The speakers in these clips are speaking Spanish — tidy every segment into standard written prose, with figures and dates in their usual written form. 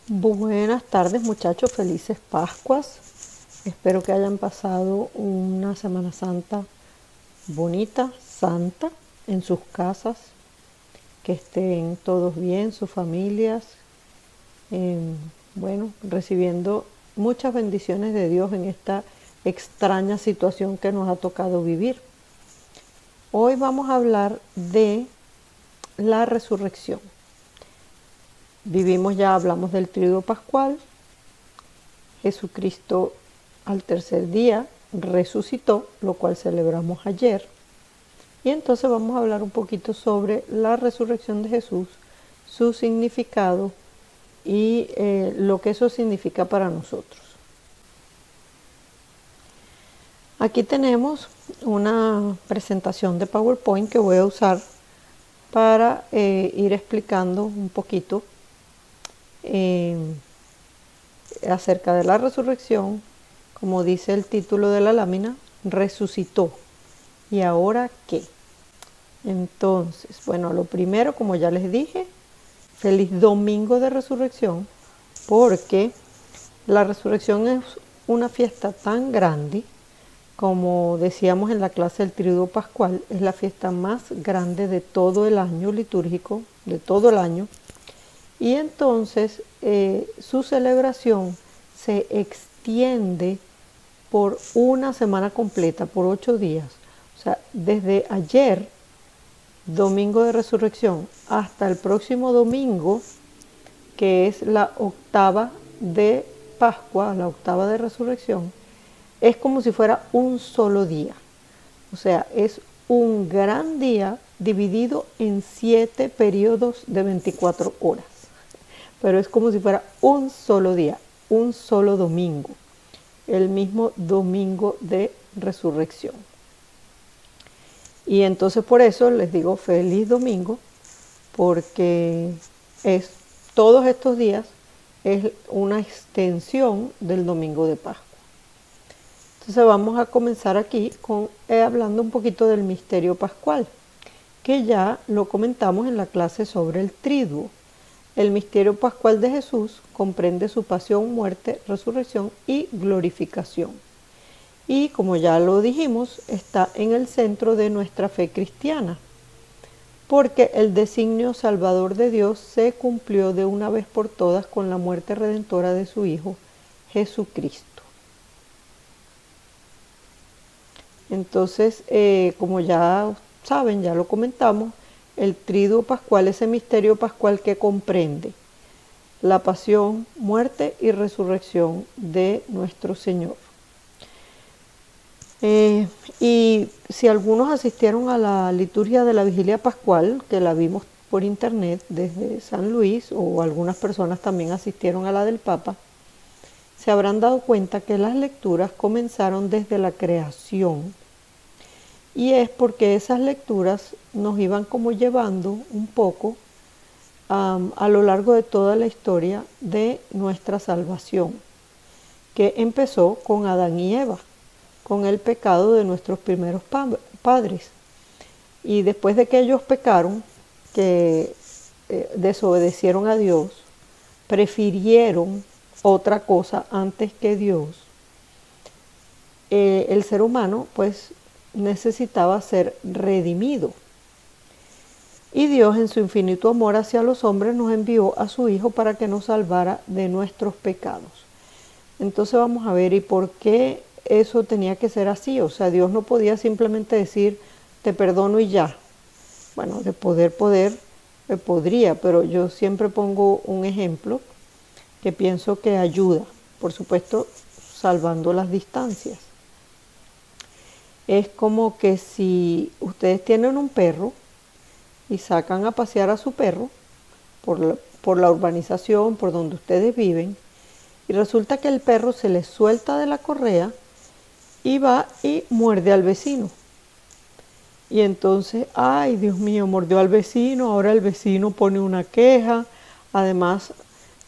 Buenas tardes muchachos, felices Pascuas. Espero que hayan pasado una Semana Santa bonita, santa, en sus casas, que estén todos bien, sus familias, recibiendo muchas bendiciones de Dios en esta extraña situación que nos ha tocado vivir. Hoy vamos a hablar de la resurrección. Hablamos del Tríodo Pascual. Jesucristo al tercer día resucitó, lo cual celebramos ayer. Y entonces vamos a hablar un poquito sobre la resurrección de Jesús, su significado y lo que eso significa para nosotros. Aquí tenemos una presentación de PowerPoint que voy a usar para ir explicando un poquito acerca de la resurrección. Como dice el título de la lámina, resucitó. ¿Y ahora qué? Entonces, lo primero, como ya les dije, feliz domingo de resurrección, porque la resurrección es una fiesta tan grande, como decíamos en la clase del Tríodo Pascual, es la fiesta más grande de todo el año litúrgico, de todo el año, y entonces su celebración se extiende por una semana completa, por 8 días. O sea, desde ayer, domingo de resurrección, hasta el próximo domingo, que es la octava de Pascua, la octava de resurrección, es como si fuera un solo día. O sea, es un gran día dividido en 7 periodos de 24 horas. Pero es como si fuera un solo día, un solo domingo, el mismo domingo de resurrección. Y entonces por eso les digo feliz domingo, porque todos estos días es una extensión del domingo de Pascua. Entonces vamos a comenzar aquí hablando un poquito del misterio pascual, que ya lo comentamos en la clase sobre el triduo. El misterio pascual de Jesús comprende su pasión, muerte, resurrección y glorificación. Y como ya lo dijimos, está en el centro de nuestra fe cristiana, porque el designio salvador de Dios se cumplió de una vez por todas con la muerte redentora de su Hijo, Jesucristo. Entonces, como ya saben, ya lo comentamos, el triduo pascual, ese misterio pascual que comprende la pasión, muerte y resurrección de nuestro Señor. Y si algunos asistieron a la liturgia de la Vigilia Pascual, que la vimos por internet desde San Luis, o algunas personas también asistieron a la del Papa, se habrán dado cuenta que las lecturas comenzaron desde la creación. Y es porque esas lecturas nos iban como llevando un poco a lo largo de toda la historia de nuestra salvación, que empezó con Adán y Eva, con el pecado de nuestros primeros padres. Y después de que ellos pecaron, que desobedecieron a Dios, prefirieron otra cosa antes que Dios, el ser humano pues necesitaba ser redimido. Y Dios, en su infinito amor hacia los hombres, nos envió a su Hijo para que nos salvara de nuestros pecados. Entonces vamos a ver, ¿y por qué eso tenía que ser así? O sea, Dios no podía simplemente decir, te perdono y ya. Bueno, de poder, podría, pero yo siempre pongo un ejemplo que pienso que ayuda, por supuesto, salvando las distancias. Es como que si ustedes tienen un perro y sacan a pasear a su perro por la urbanización, por donde ustedes viven, y resulta que el perro se les suelta de la correa y va y muerde al vecino. Y entonces, ay, Dios mío, mordió al vecino, ahora el vecino pone una queja, además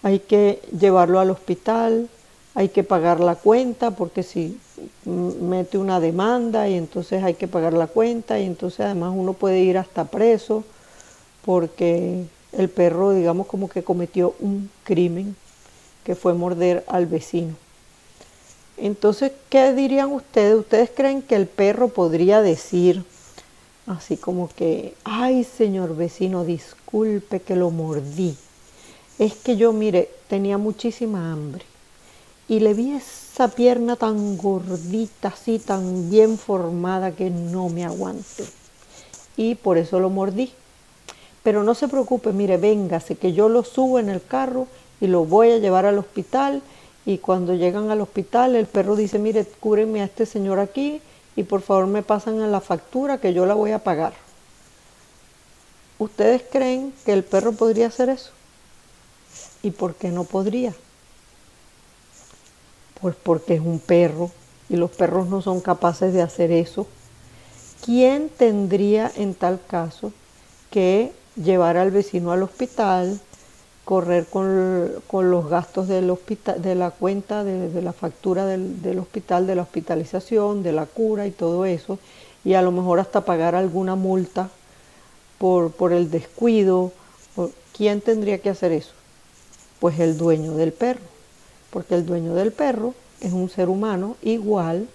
hay que llevarlo al hospital, hay que pagar la cuenta, porque si mete una demanda y entonces hay que pagar la cuenta, y entonces además uno puede ir hasta preso, porque el perro, digamos, como que cometió un crimen. que fue morder al vecino. Entonces, ¿qué dirían ustedes? ¿Ustedes creen que el perro podría decir así como que, ay, señor vecino, disculpe que lo mordí? Es que yo, mire, tenía muchísima hambre y le vi esa pierna tan gordita, así tan bien formada que no me aguanté y por eso lo mordí. Pero no se preocupe, mire, véngase, que yo lo subo en el carro y lo voy a llevar al hospital. Y cuando llegan al hospital, el perro dice, mire, cúrenme a este señor aquí y por favor me pasan a la factura que yo la voy a pagar. ¿Ustedes creen que el perro podría hacer eso? ¿Y por qué no podría? Pues porque es un perro y los perros no son capaces de hacer eso. ¿Quién tendría en tal caso que llevar al vecino al hospital, correr con los gastos del hospital, de la cuenta, de la factura del hospital, de la hospitalización, de la cura y todo eso, y a lo mejor hasta pagar alguna multa por el descuido? ¿Quién tendría que hacer eso? Pues el dueño del perro, porque el dueño del perro es un ser humano igual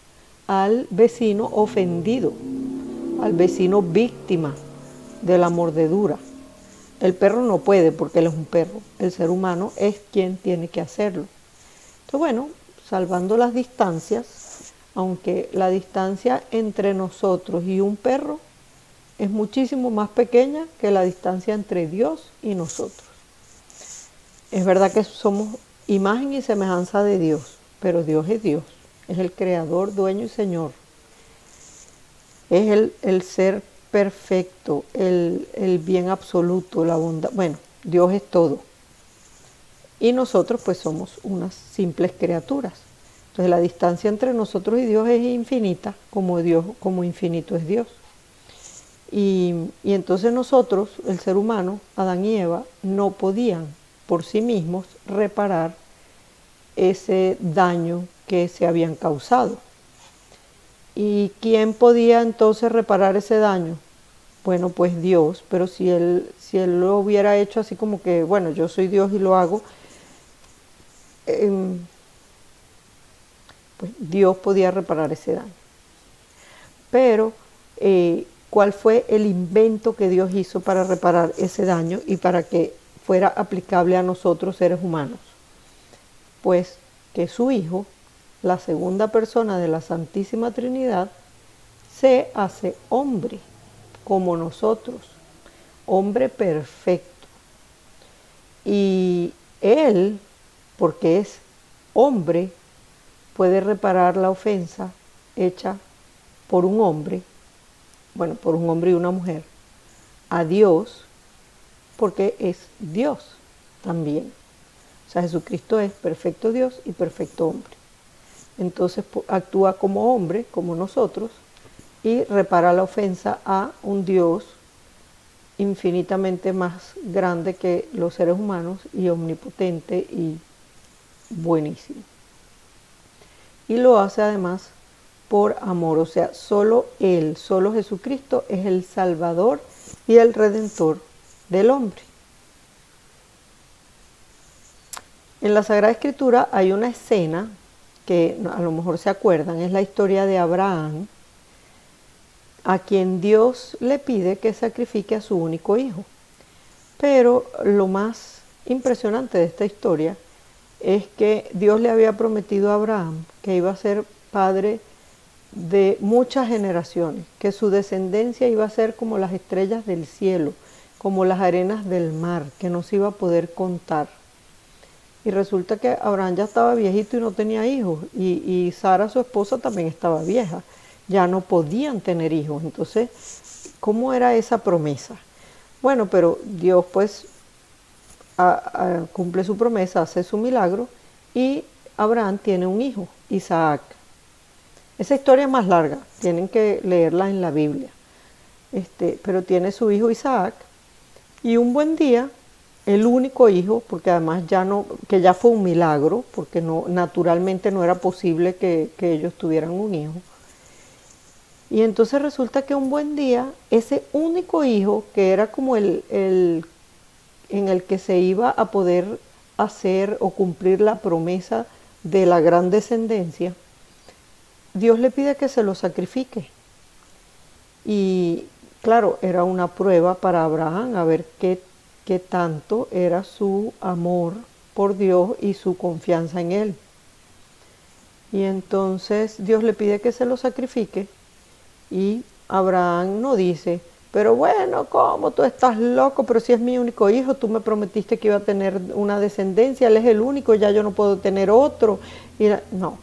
al vecino ofendido, al vecino víctima de la mordedura. El perro no puede porque él es un perro, el ser humano es quien tiene que hacerlo. Entonces, bueno, salvando las distancias, aunque la distancia entre nosotros y un perro es muchísimo más pequeña que la distancia entre Dios y nosotros. Es verdad que somos imagen y semejanza de Dios, pero Dios, es el creador, dueño y señor. Es el ser perfecto, el bien absoluto, la bondad. Bueno, Dios es todo. Y nosotros pues somos unas simples criaturas. Entonces la distancia entre nosotros y Dios es infinita, como infinito es Dios. Y entonces nosotros, el ser humano, Adán y Eva, no podían por sí mismos reparar ese daño que se habían causado. ¿Y quién podía entonces reparar ese daño? Bueno, pues Dios, pero si él lo hubiera hecho así como que, bueno, yo soy Dios y lo hago, pues Dios podía reparar ese daño. Pero, ¿cuál fue el invento que Dios hizo para reparar ese daño y para que fuera aplicable a nosotros seres humanos? Pues que su Hijo, la segunda persona de la Santísima Trinidad, se hace hombre como nosotros, hombre perfecto. Y Él, porque es hombre, puede reparar la ofensa hecha por un hombre, bueno, por un hombre y una mujer, a Dios, porque es Dios también. O sea, Jesucristo es perfecto Dios y perfecto hombre. Entonces actúa como hombre, como nosotros, y repara la ofensa a un Dios infinitamente más grande que los seres humanos y omnipotente y buenísimo. Y lo hace además por amor, o sea, solo Él, solo Jesucristo es el Salvador y el Redentor del hombre. En la Sagrada Escritura hay una escena que a lo mejor se acuerdan, es la historia de Abraham, a quien Dios le pide que sacrifique a su único hijo. Pero lo más impresionante de esta historia es que Dios le había prometido a Abraham que iba a ser padre de muchas generaciones, que su descendencia iba a ser como las estrellas del cielo, como las arenas del mar, que no se iba a poder contar. Y resulta que Abraham ya estaba viejito y no tenía hijos, y Sara, su esposa, también estaba vieja, ya no podían tener hijos. Entonces, ¿cómo era esa promesa? Bueno, pero Dios pues cumple su promesa, hace su milagro, y Abraham tiene un hijo, Isaac. Esa historia es más larga, tienen que leerla en la Biblia. Pero tiene su hijo Isaac, y un buen día, el único hijo, porque además que ya fue un milagro, porque naturalmente no era posible que ellos tuvieran un hijo. Y entonces resulta que un buen día, ese único hijo, que era como en el que se iba a poder hacer o cumplir la promesa de la gran descendencia, Dios le pide que se lo sacrifique. Y claro, era una prueba para Abraham a ver qué tanto era su amor por Dios y su confianza en Él. Y entonces Dios le pide que se lo sacrifique y Abraham no dice, pero bueno, ¿cómo? Tú estás loco, pero si es mi único hijo, tú me prometiste que iba a tener una descendencia, él es el único, ya yo no puedo tener otro. No,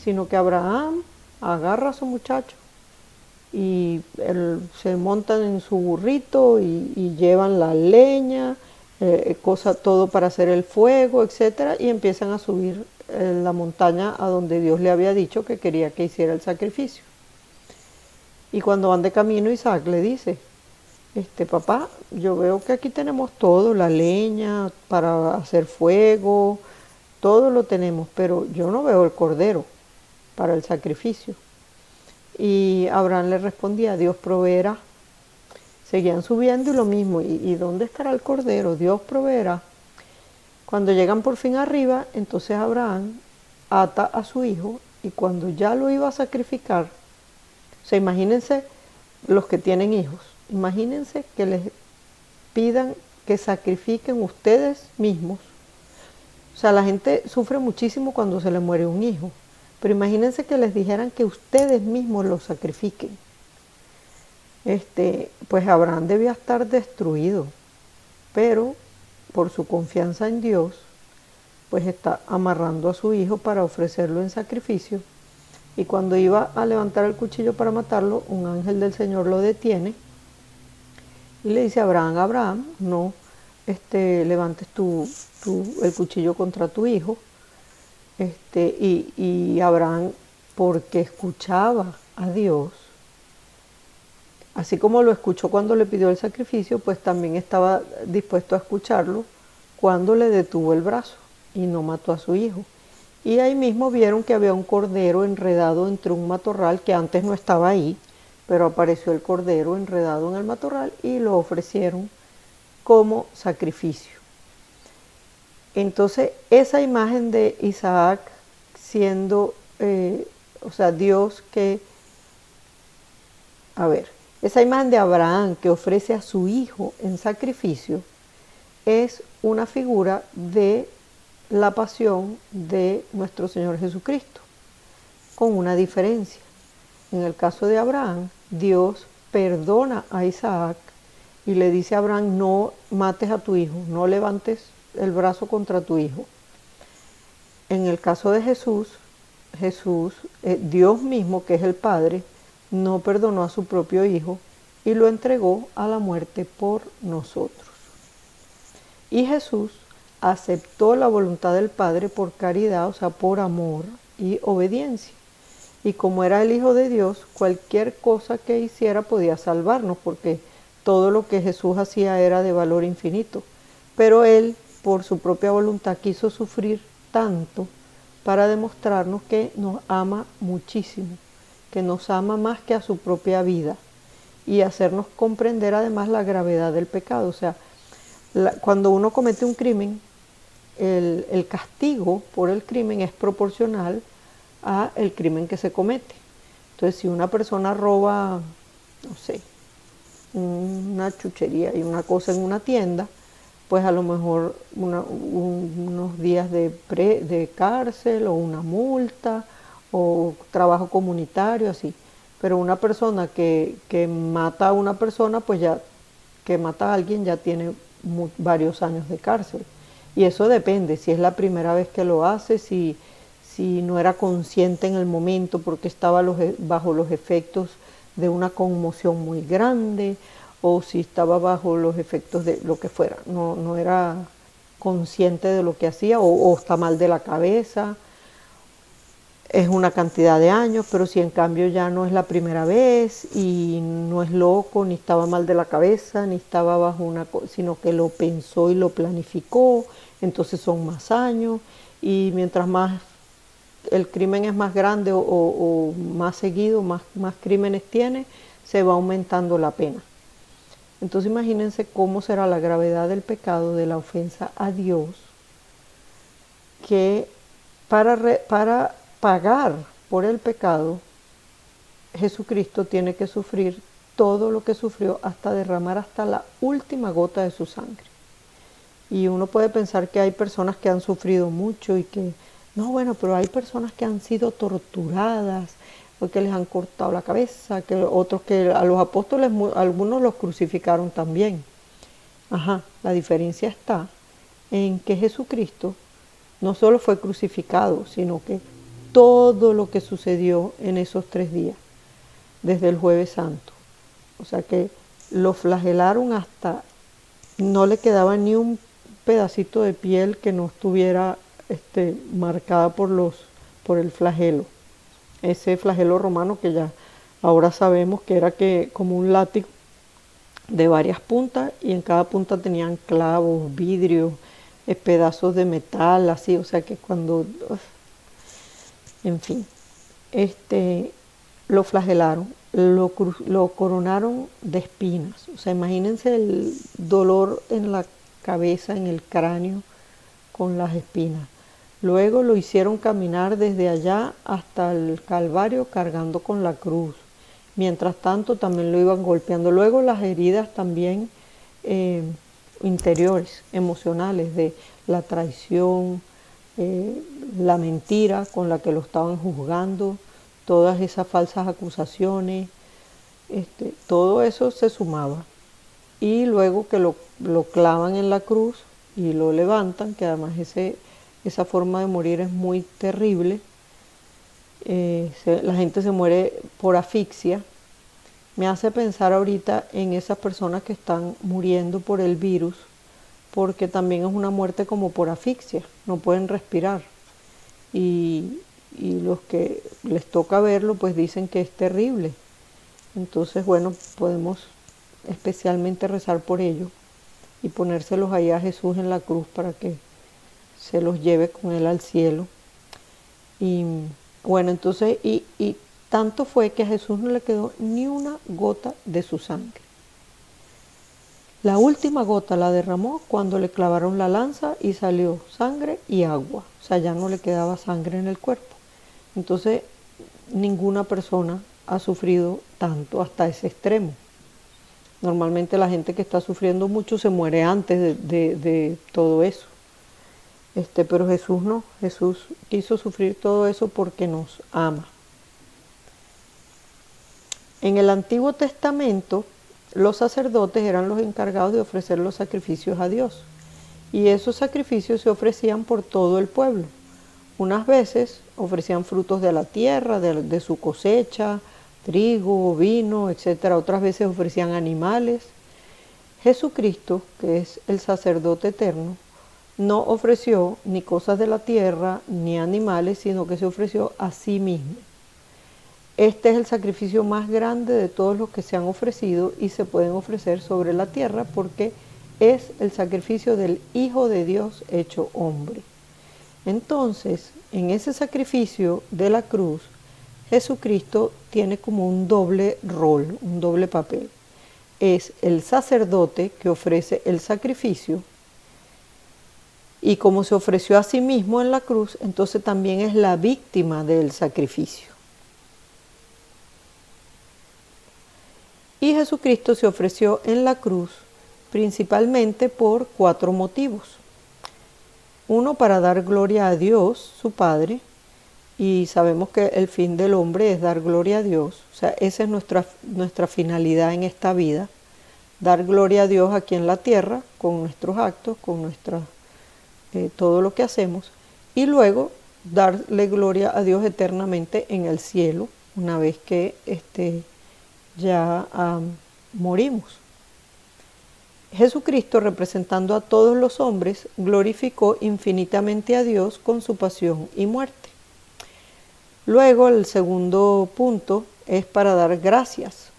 sino que Abraham agarra a su muchacho y se montan en su burrito y llevan la leña, todo para hacer el fuego, etcétera, y empiezan a subir la montaña a donde Dios le había dicho que quería que hiciera el sacrificio. Y cuando van de camino, Isaac le dice, papá, yo veo que aquí tenemos todo, la leña para hacer fuego, todo lo tenemos, pero yo no veo el cordero para el sacrificio. Y Abraham le respondía, Dios proveerá. Seguían subiendo y lo mismo, ¿y dónde estará el cordero? Dios proveerá. Cuando llegan por fin arriba, entonces Abraham ata a su hijo y cuando ya lo iba a sacrificar, o sea, imagínense los que tienen hijos, imagínense que les pidan que sacrifiquen ustedes mismos. O sea, la gente sufre muchísimo cuando se le muere un hijo, pero imagínense que les dijeran que ustedes mismos lo sacrifiquen. Pues Abraham debía estar destruido, pero por su confianza en Dios, pues está amarrando a su hijo para ofrecerlo en sacrificio. Y cuando iba a levantar el cuchillo para matarlo, un ángel del Señor lo detiene y le dice a Abraham, Abraham, no levantes el cuchillo contra tu hijo. Y Abraham, porque escuchaba a Dios, así como lo escuchó cuando le pidió el sacrificio, pues también estaba dispuesto a escucharlo cuando le detuvo el brazo y no mató a su hijo. Y ahí mismo vieron que había un cordero enredado entre un matorral que antes no estaba ahí, pero apareció el cordero enredado en el matorral y lo ofrecieron como sacrificio. Entonces, esa imagen de Isaac siendo, Dios esa imagen de Abraham que ofrece a su hijo en sacrificio es una figura de la pasión de nuestro Señor Jesucristo, con una diferencia. En el caso de Abraham, Dios perdona a Isaac y le dice a Abraham, no mates a tu hijo, no levantes el brazo contra tu hijo. En el caso de Jesús, Dios mismo, que es el Padre, no perdonó a su propio hijo y lo entregó a la muerte por nosotros. Y Jesús aceptó la voluntad del Padre por caridad, o sea, por amor y obediencia. Y como era el Hijo de Dios, cualquier cosa que hiciera podía salvarnos, porque todo lo que Jesús hacía era de valor infinito. Pero Él, por su propia voluntad, quiso sufrir tanto para demostrarnos que nos ama muchísimo, que nos ama más que a su propia vida, y hacernos comprender además la gravedad del pecado. O sea, cuando uno comete un crimen, el castigo por el crimen es proporcional a el crimen que se comete. Entonces, si una persona roba, no sé, una chuchería y una cosa en una tienda, pues a lo mejor unos días de cárcel o una multa o trabajo comunitario, así. Pero una persona que mata a una persona, pues ya que mata a alguien ya tiene varios años de cárcel. Y eso depende, si es la primera vez que lo hace, si no era consciente en el momento porque estaba bajo los efectos de una conmoción muy grande, o si estaba bajo los efectos de lo que fuera, no era consciente de lo que hacía, o está mal de la cabeza, es una cantidad de años. Pero si en cambio ya no es la primera vez y no es loco, ni estaba mal de la cabeza, ni estaba bajo sino que lo pensó y lo planificó, entonces son más años, y mientras más el crimen es más grande o más seguido, más crímenes tiene, se va aumentando la pena. Entonces imagínense cómo será la gravedad del pecado, de la ofensa a Dios, que para pagar por el pecado, Jesucristo tiene que sufrir todo lo que sufrió, hasta derramar hasta la última gota de su sangre. Y uno puede pensar que hay personas que han sufrido mucho y que, no, bueno, pero hay personas que han sido torturadas, o que les han cortado la cabeza, que otros que a los apóstoles, algunos los crucificaron también. Ajá, la diferencia está en que Jesucristo no solo fue crucificado, sino que todo lo que sucedió en esos 3 días, desde el Jueves Santo, o sea que lo flagelaron hasta no le quedaba ni un pedacito de piel que no estuviera marcada por el flagelo, ese flagelo romano que ya ahora sabemos que era como un látigo de varias puntas, y en cada punta tenían clavos, vidrios, pedazos de metal, así, o sea que cuando, en fin, lo flagelaron, lo coronaron de espinas, o sea, imagínense el dolor en la cabeza, en el cráneo, con las espinas. Luego lo hicieron caminar desde allá hasta el Calvario cargando con la cruz. Mientras tanto también lo iban golpeando. Luego las heridas también interiores, emocionales, de la traición, la mentira con la que lo estaban juzgando, todas esas falsas acusaciones, todo eso se sumaba. Y luego que lo clavan en la cruz y lo levantan, que además esa forma de morir es muy terrible. La gente se muere por asfixia. Me hace pensar ahorita en esas personas que están muriendo por el virus, porque también es una muerte como por asfixia, no pueden respirar. Y los que les toca verlo, pues dicen que es terrible. Entonces, bueno, podemos especialmente rezar por ellos y ponérselos ahí a Jesús en la cruz para que se los lleve con él al cielo. Y bueno, entonces, y tanto fue que a Jesús no le quedó ni una gota de su sangre. La última gota la derramó cuando le clavaron la lanza y salió sangre y agua. O sea, ya no le quedaba sangre en el cuerpo. Entonces, ninguna persona ha sufrido tanto hasta ese extremo. Normalmente la gente que está sufriendo mucho se muere antes de todo eso. Pero Jesús no. Jesús quiso sufrir todo eso porque nos ama. En el Antiguo Testamento, los sacerdotes eran los encargados de ofrecer los sacrificios a Dios. Y esos sacrificios se ofrecían por todo el pueblo. Unas veces ofrecían frutos de la tierra, de su cosecha, trigo, vino, etc. Otras veces ofrecían animales. Jesucristo, que es el sacerdote eterno, no ofreció ni cosas de la tierra ni animales, sino que se ofreció a sí mismo. Este es el sacrificio más grande de todos los que se han ofrecido y se pueden ofrecer sobre la tierra, porque es el sacrificio del Hijo de Dios hecho hombre. Entonces, en ese sacrificio de la cruz, Jesucristo tiene como un doble rol, un doble papel. Es el sacerdote que ofrece el sacrificio, y como se ofreció a sí mismo en la cruz, entonces también es la víctima del sacrificio. Y Jesucristo se ofreció en la cruz principalmente por 4 motivos. Uno, para dar gloria a Dios, su Padre, y sabemos que el fin del hombre es dar gloria a Dios. O sea, esa es nuestra finalidad en esta vida, dar gloria a Dios aquí en la tierra, con nuestros actos, con todo lo que hacemos, y luego darle gloria a Dios eternamente en el cielo, una vez que ya morimos. Jesucristo, representando a todos los hombres, glorificó infinitamente a Dios con su pasión y muerte. Luego, el segundo punto es para dar gracias.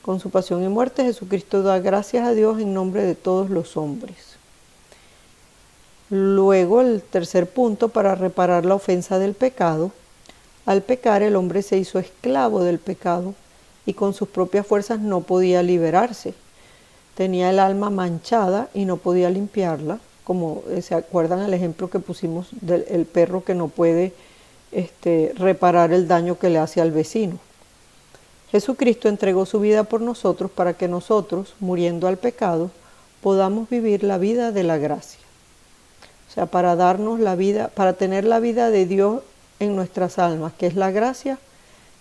Con su pasión y muerte, Jesucristo da gracias a Dios en nombre de todos los hombres. Luego, el tercer punto, para reparar la ofensa del pecado. Al pecar, el hombre se hizo esclavo del pecado y con sus propias fuerzas no podía liberarse. Tenía el alma manchada y no podía limpiarla, como se acuerdan el ejemplo que pusimos del perro que no puede reparar el daño que le hace al vecino. Jesucristo entregó su vida por nosotros para que nosotros, muriendo al pecado, podamos vivir la vida de la gracia. O sea, para darnos la vida, para tener la vida de Dios en nuestras almas, que es la gracia,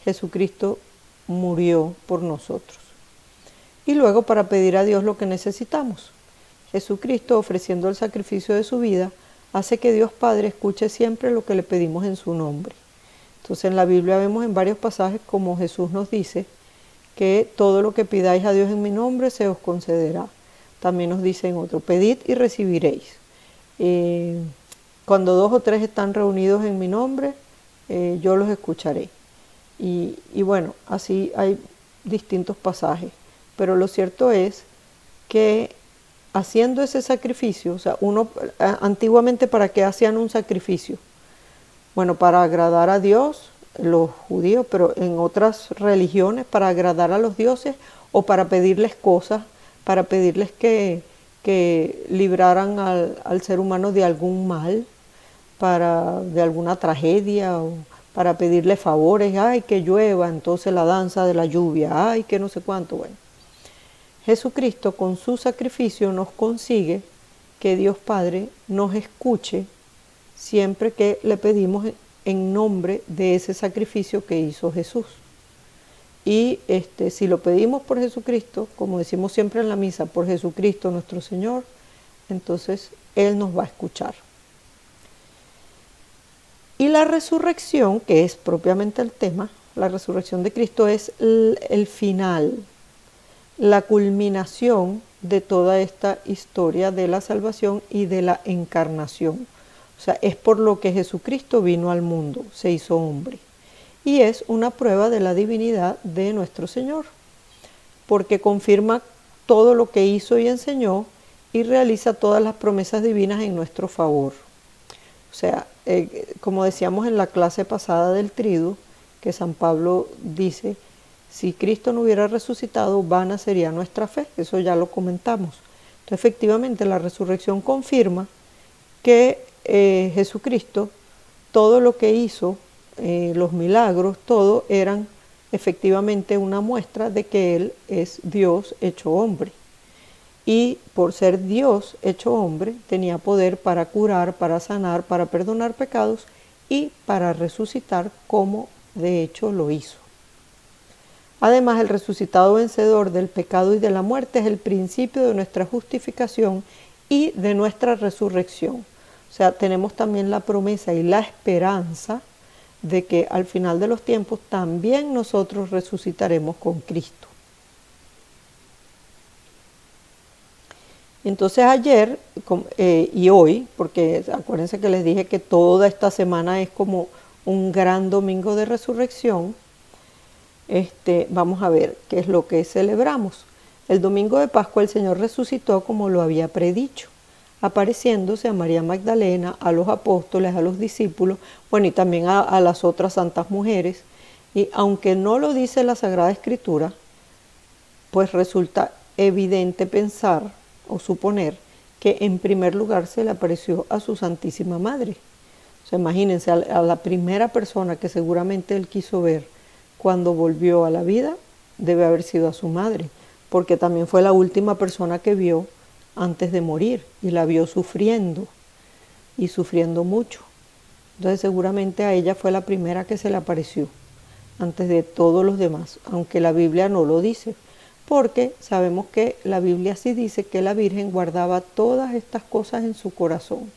Jesucristo murió por nosotros. Y luego para pedir a Dios lo que necesitamos. Jesucristo, ofreciendo el sacrificio de su vida, hace que Dios Padre escuche siempre lo que le pedimos en su nombre. Entonces en la Biblia vemos en varios pasajes como Jesús nos dice que todo lo que pidáis a Dios en mi nombre se os concederá. También nos dice en otro, pedid y recibiréis. Cuando 2 o 3 están reunidos en mi nombre, yo los escucharé. Y bueno, así hay distintos pasajes. Pero lo cierto es que haciendo ese sacrificio, o sea, antiguamente, ¿para qué hacían un sacrificio? Bueno, para agradar a Dios, los judíos, pero en otras religiones, para agradar a los dioses o para pedirles cosas, para pedirles que libraran al ser humano de algún mal, de alguna tragedia, o para pedirle favores, ay, que llueva, entonces la danza de la lluvia, ay, que no sé cuánto, bueno. Jesucristo con su sacrificio nos consigue que Dios Padre nos escuche siempre que le pedimos en nombre de ese sacrificio que hizo Jesús. Y si lo pedimos por Jesucristo, como decimos siempre en la misa, por Jesucristo nuestro Señor, entonces Él nos va a escuchar. Y la resurrección, que es propiamente el tema, la resurrección de Cristo es el final, la culminación de toda esta historia de la salvación y de la encarnación. O sea, es por lo que Jesucristo vino al mundo, se hizo hombre. Y es una prueba de la divinidad de nuestro Señor, porque confirma todo lo que hizo y enseñó y realiza todas las promesas divinas en nuestro favor. O sea, como decíamos en la clase pasada del Triduo, que San Pablo dice, si Cristo no hubiera resucitado, vana sería nuestra fe. Eso ya lo comentamos. Entonces, efectivamente, la resurrección confirma que Jesucristo, todo lo que hizo, los milagros, todo eran efectivamente una muestra de que Él es Dios hecho hombre. Y por ser Dios hecho hombre, tenía poder para curar, para sanar, para perdonar pecados y para resucitar como de hecho lo hizo. Además, el resucitado vencedor del pecado y de la muerte es el principio de nuestra justificación y de nuestra resurrección. O sea, tenemos también la promesa y la esperanza de que al final de los tiempos también nosotros resucitaremos con Cristo. Entonces ayer y hoy, porque acuérdense que les dije que toda esta semana es como un gran domingo de resurrección, vamos a ver qué es lo que celebramos. El domingo de Pascua el Señor resucitó como lo había predicho, apareciéndose a María Magdalena, a los apóstoles, a los discípulos, bueno, y también a las otras santas mujeres. Y aunque no lo dice la Sagrada Escritura, pues resulta evidente pensar o suponer que en primer lugar se le apareció a su Santísima Madre. O sea, imagínense, a la primera persona que seguramente él quiso ver cuando volvió a la vida, debe haber sido a su madre, porque también fue la última persona que vio antes de morir y la vio sufriendo y sufriendo mucho. Entonces seguramente a ella fue la primera que se le apareció antes de todos los demás, aunque la Biblia no lo dice, porque sabemos que la Biblia sí dice que la Virgen guardaba todas estas cosas en su corazón.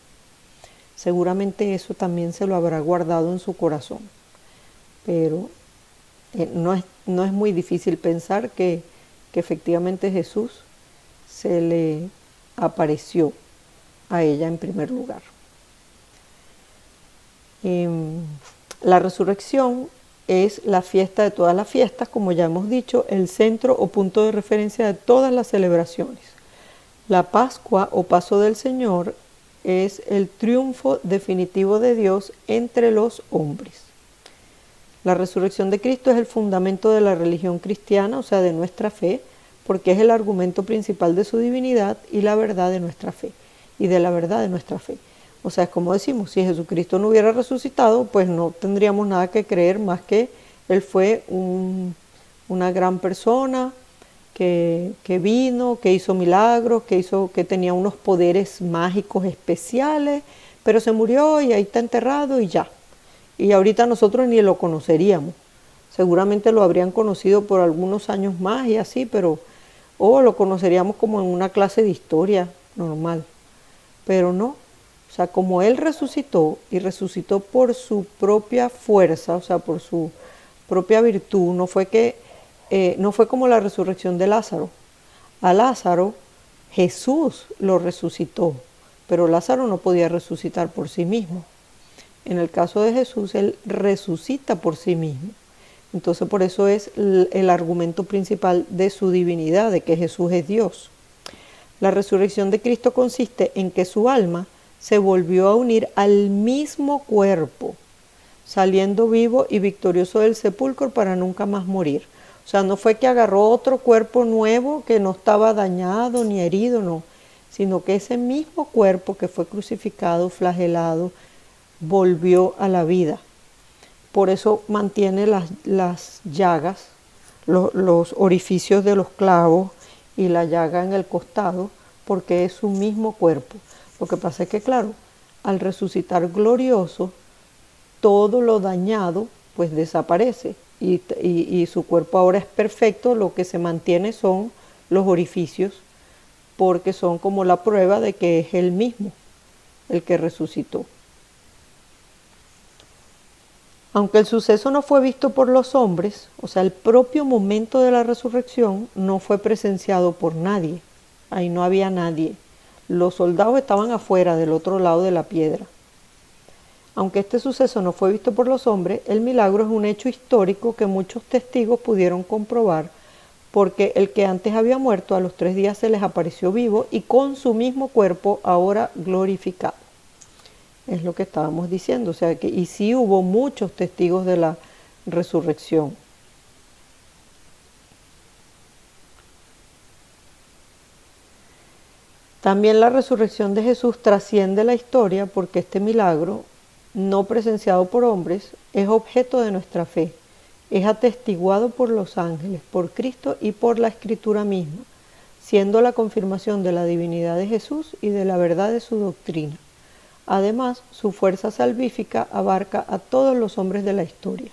Seguramente eso también se lo habrá guardado en su corazón, pero no es muy difícil pensar que efectivamente Jesús se le apareció a ella en primer lugar. La resurrección es la fiesta de todas las fiestas, como ya hemos dicho, el centro o punto de referencia de todas las celebraciones. La Pascua o Paso del Señor es el triunfo definitivo de Dios entre los hombres. La resurrección de Cristo es el fundamento de la religión cristiana, o sea, de nuestra fe, porque es el argumento principal de su divinidad y la verdad de nuestra fe. y de la verdad de nuestra fe. O sea, es como decimos, si Jesucristo no hubiera resucitado, pues no tendríamos nada que creer más que Él fue una gran persona que vino, que hizo milagros, que tenía unos poderes mágicos especiales, pero se murió y ahí está enterrado y ya. Y ahorita nosotros ni lo conoceríamos. Seguramente lo habrían conocido por algunos años más y así, pero o lo conoceríamos como en una clase de historia normal. Pero no, o sea, como Él resucitó y resucitó por su propia fuerza, o sea, por su propia virtud, no fue como la resurrección de Lázaro. A Lázaro Jesús lo resucitó, pero Lázaro no podía resucitar por sí mismo. En el caso de Jesús, Él resucita por sí mismo. Entonces por eso es el argumento principal de su divinidad, de que Jesús es Dios. La resurrección de Cristo consiste en que su alma se volvió a unir al mismo cuerpo, saliendo vivo y victorioso del sepulcro para nunca más morir. O sea, no fue que agarró otro cuerpo nuevo que no estaba dañado ni herido, no, sino que ese mismo cuerpo que fue crucificado, flagelado, volvió a la vida. Por eso mantiene las llagas, los orificios de los clavos y la llaga en el costado, porque es su mismo cuerpo. Lo que pasa es que, claro, al resucitar glorioso, todo lo dañado pues desaparece y su cuerpo ahora es perfecto. Lo que se mantiene son los orificios, porque son como la prueba de que es Él mismo el que resucitó. Aunque el suceso no fue visto por los hombres, o sea, el propio momento de la resurrección no fue presenciado por nadie. Ahí no había nadie. Los soldados estaban afuera, del otro lado de la piedra. Aunque este suceso no fue visto por los hombres, el milagro es un hecho histórico que muchos testigos pudieron comprobar, porque el que antes había muerto a los 3 días se les apareció vivo y con su mismo cuerpo ahora glorificado. Es lo que estábamos diciendo, o sea que y sí hubo muchos testigos de la resurrección. También la resurrección de Jesús trasciende la historia porque este milagro, no presenciado por hombres, es objeto de nuestra fe. Es atestiguado por los ángeles, por Cristo y por la Escritura misma, siendo la confirmación de la divinidad de Jesús y de la verdad de su doctrina. Además, su fuerza salvífica abarca a todos los hombres de la historia.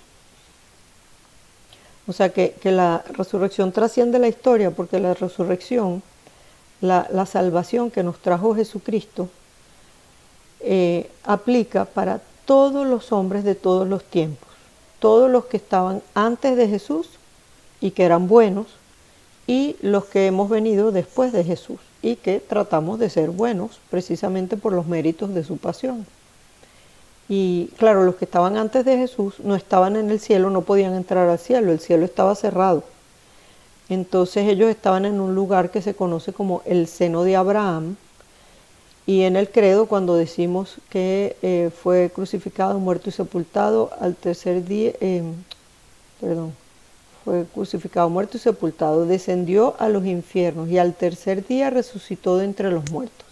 O sea que la resurrección trasciende la historia porque la resurrección, la salvación que nos trajo Jesucristo, aplica para todos los hombres de todos los tiempos, todos los que estaban antes de Jesús y que eran buenos, y los que hemos venido después de Jesús y que tratamos de ser buenos precisamente por los méritos de su pasión. Y claro, los que estaban antes de Jesús no estaban en el cielo, no podían entrar al cielo, el cielo estaba cerrado. Entonces ellos estaban en un lugar que se conoce como el seno de Abraham, y en el credo cuando decimos que fue crucificado, muerto y sepultado al tercer día, fue crucificado, muerto y sepultado, descendió a los infiernos y al tercer día resucitó de entre los muertos.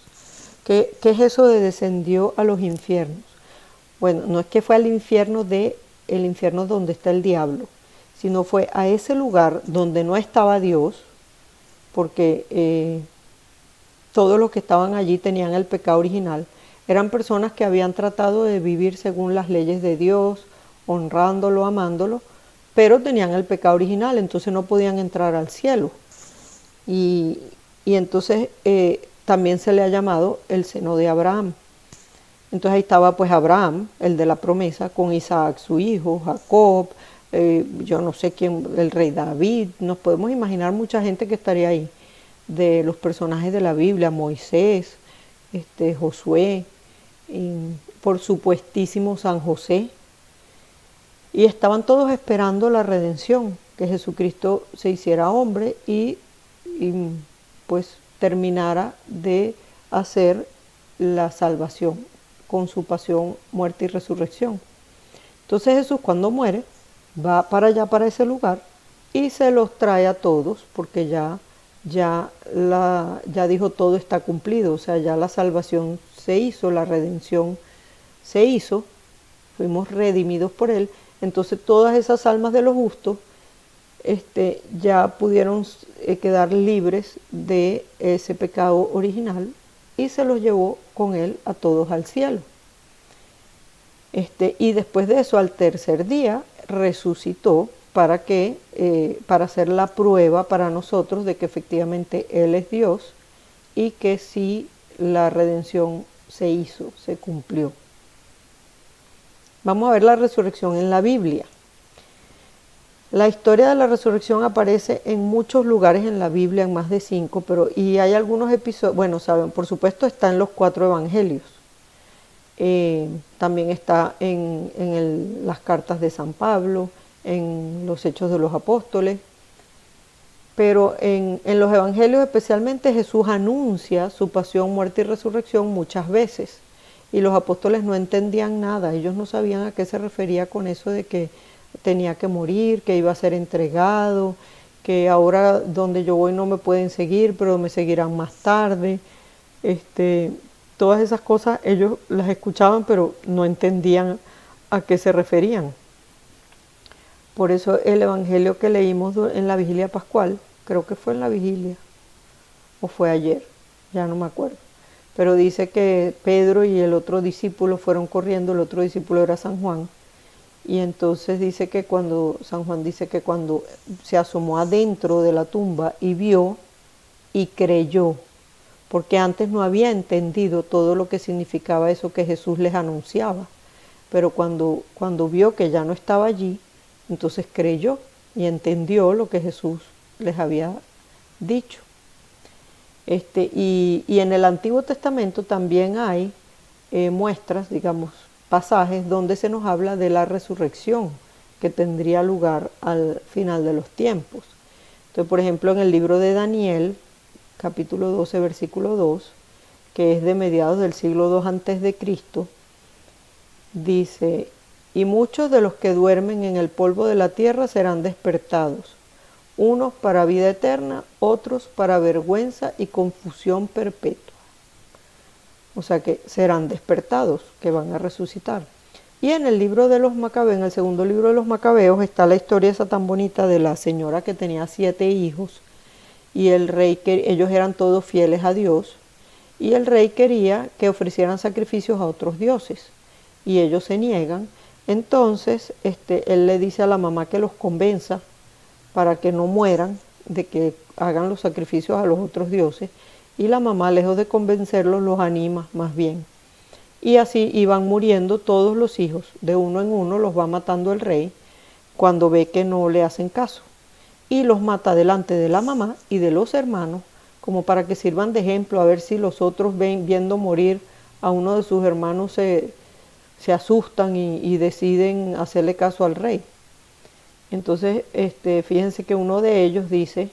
¿Qué es eso de descendió a los infiernos? Bueno, no es que fue al infierno el infierno donde está el diablo, sino fue a ese lugar donde no estaba Dios, porque todos los que estaban allí tenían el pecado original. Eran personas que habían tratado de vivir según las leyes de Dios, honrándolo, amándolo, pero tenían el pecado original, entonces no podían entrar al cielo. Y entonces también se le ha llamado el seno de Abraham. Entonces ahí estaba pues Abraham, el de la promesa, con Isaac su hijo, Jacob, yo no sé quién, el rey David, nos podemos imaginar mucha gente que estaría ahí, de los personajes de la Biblia, Moisés, Josué, y por supuestísimo San José. Y estaban todos esperando la redención, que Jesucristo se hiciera hombre y pues terminara de hacer la salvación con su pasión, muerte y resurrección. Entonces Jesús cuando muere va para allá, para ese lugar, y se los trae a todos, porque ya ya dijo todo está cumplido, o sea, ya la salvación se hizo, la redención se hizo, fuimos redimidos por Él. Entonces todas esas almas de los justos ya pudieron quedar libres de ese pecado original y se los llevó con Él a todos al cielo. Y después de eso, al tercer día, resucitó para hacer la prueba para nosotros de que efectivamente Él es Dios y que sí la redención se hizo, se cumplió. Vamos a ver la resurrección en la Biblia. La historia de la resurrección aparece en muchos lugares en la Biblia, en más de 5, y hay algunos episodios, bueno, saben, por supuesto está en los 4 evangelios. También está en las cartas de San Pablo, en los Hechos de los Apóstoles, pero en los evangelios especialmente Jesús anuncia su pasión, muerte y resurrección muchas veces, y los apóstoles no entendían nada, ellos no sabían a qué se refería con eso de que tenía que morir, que iba a ser entregado, que ahora donde yo voy no me pueden seguir, pero me seguirán más tarde. Todas esas cosas ellos las escuchaban, pero no entendían a qué se referían. Por eso el evangelio que leímos en la vigilia pascual, creo que fue en la vigilia, o fue ayer, ya no me acuerdo, pero dice que Pedro y el otro discípulo fueron corriendo, el otro discípulo era San Juan, y entonces dice que San Juan dice que cuando se asomó adentro de la tumba y vio y creyó, porque antes no había entendido todo lo que significaba eso que Jesús les anunciaba, pero cuando vio que ya no estaba allí, entonces creyó y entendió lo que Jesús les había dicho. Y en el Antiguo Testamento también hay muestras, digamos, pasajes donde se nos habla de la resurrección que tendría lugar al final de los tiempos. Entonces, por ejemplo, en el libro de Daniel, capítulo 12, versículo 2, que es de mediados del siglo II antes de Cristo, dice: y muchos de los que duermen en el polvo de la tierra serán despertados, unos para vida eterna, otros para vergüenza y confusión perpetua. O sea que serán despertados, que van a resucitar. Y en el libro de los Macabeos, en el segundo libro de los Macabeos, está la historia esa tan bonita de la señora que tenía 7 hijos, y el rey, ellos eran todos fieles a Dios, y el rey quería que ofrecieran sacrificios a otros dioses, y ellos se niegan. Entonces él le dice a la mamá que los convenza para que no mueran, de que hagan los sacrificios a los otros dioses, y la mamá, lejos de convencerlos, los anima más bien. Y así iban muriendo todos los hijos, de uno en uno los va matando el rey cuando ve que no le hacen caso, y los mata delante de la mamá y de los hermanos, como para que sirvan de ejemplo, a ver si los otros viendo morir a uno de sus hermanos se asustan y deciden hacerle caso al rey. Entonces, fíjense que uno de ellos dice,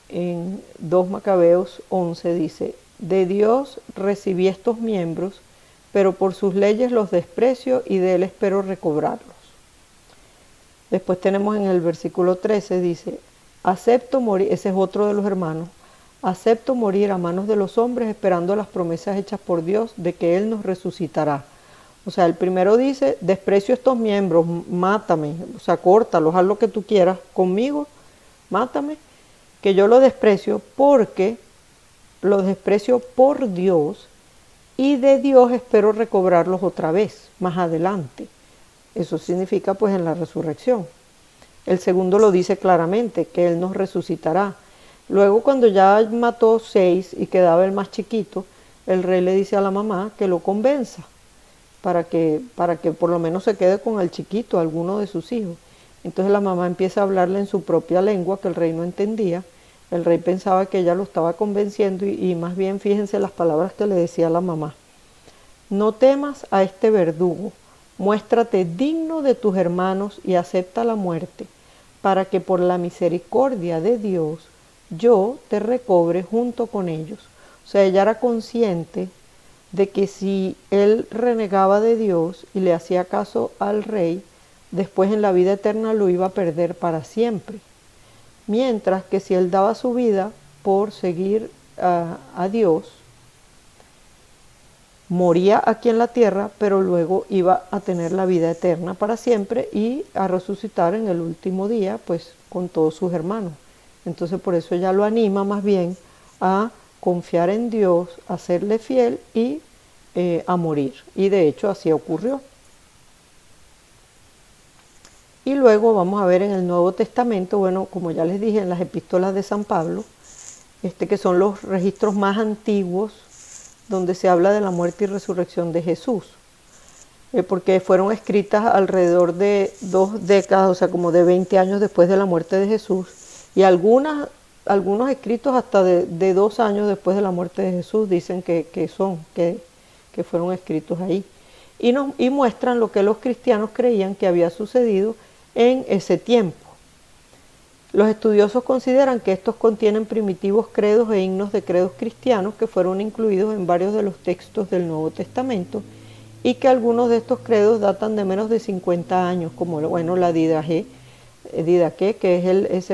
en 2 Macabeos 11, dice: de Dios recibí estos miembros, pero por sus leyes los desprecio y de Él espero recobrarlos. Después tenemos en el versículo 13, dice: acepto morir, ese es otro de los hermanos, acepto morir a manos de los hombres esperando las promesas hechas por Dios de que Él nos resucitará. O sea, el primero dice: desprecio estos miembros, mátame, o sea, córtalos, haz lo que tú quieras conmigo, mátame, que yo lo desprecio porque lo desprecio por Dios y de Dios espero recobrarlos otra vez, más adelante. Eso significa pues en la resurrección. El segundo lo dice claramente, que Él nos resucitará. Luego, cuando ya mató 6 y quedaba el más chiquito, el rey le dice a la mamá que lo convenza para que por lo menos se quede con el chiquito, alguno de sus hijos. Entonces la mamá empieza a hablarle en su propia lengua que el rey no entendía. El rey pensaba que ella lo estaba convenciendo y más bien fíjense las palabras que le decía la mamá: no temas a este verdugo, muéstrate digno de tus hermanos y acepta la muerte, para que por la misericordia de Dios yo te recobre junto con ellos. O sea, ella era consciente de que si él renegaba de Dios y le hacía caso al rey, después en la vida eterna lo iba a perder para siempre. Mientras que si él daba su vida por seguir a Dios, moría aquí en la tierra, pero luego iba a tener la vida eterna para siempre y a resucitar en el último día, pues con todos sus hermanos. Entonces por eso ella lo anima más bien a confiar en Dios, a serle fiel y a morir. Y de hecho así ocurrió. Y luego vamos a ver en el Nuevo Testamento, bueno, como ya les dije, en las epístolas de San Pablo, que son los registros más antiguos donde se habla de la muerte y resurrección de Jesús, porque fueron escritas alrededor de 2 décadas, o sea, como de 20 años después de la muerte de Jesús, y algunos escritos hasta de 2 años después de la muerte de Jesús dicen que fueron escritos ahí, y muestran lo que los cristianos creían que había sucedido en ese tiempo. Los estudiosos consideran que estos contienen primitivos credos e himnos de credos cristianos que fueron incluidos en varios de los textos del Nuevo Testamento y que algunos de estos credos datan de menos de 50 años, como bueno, la Didaqué, que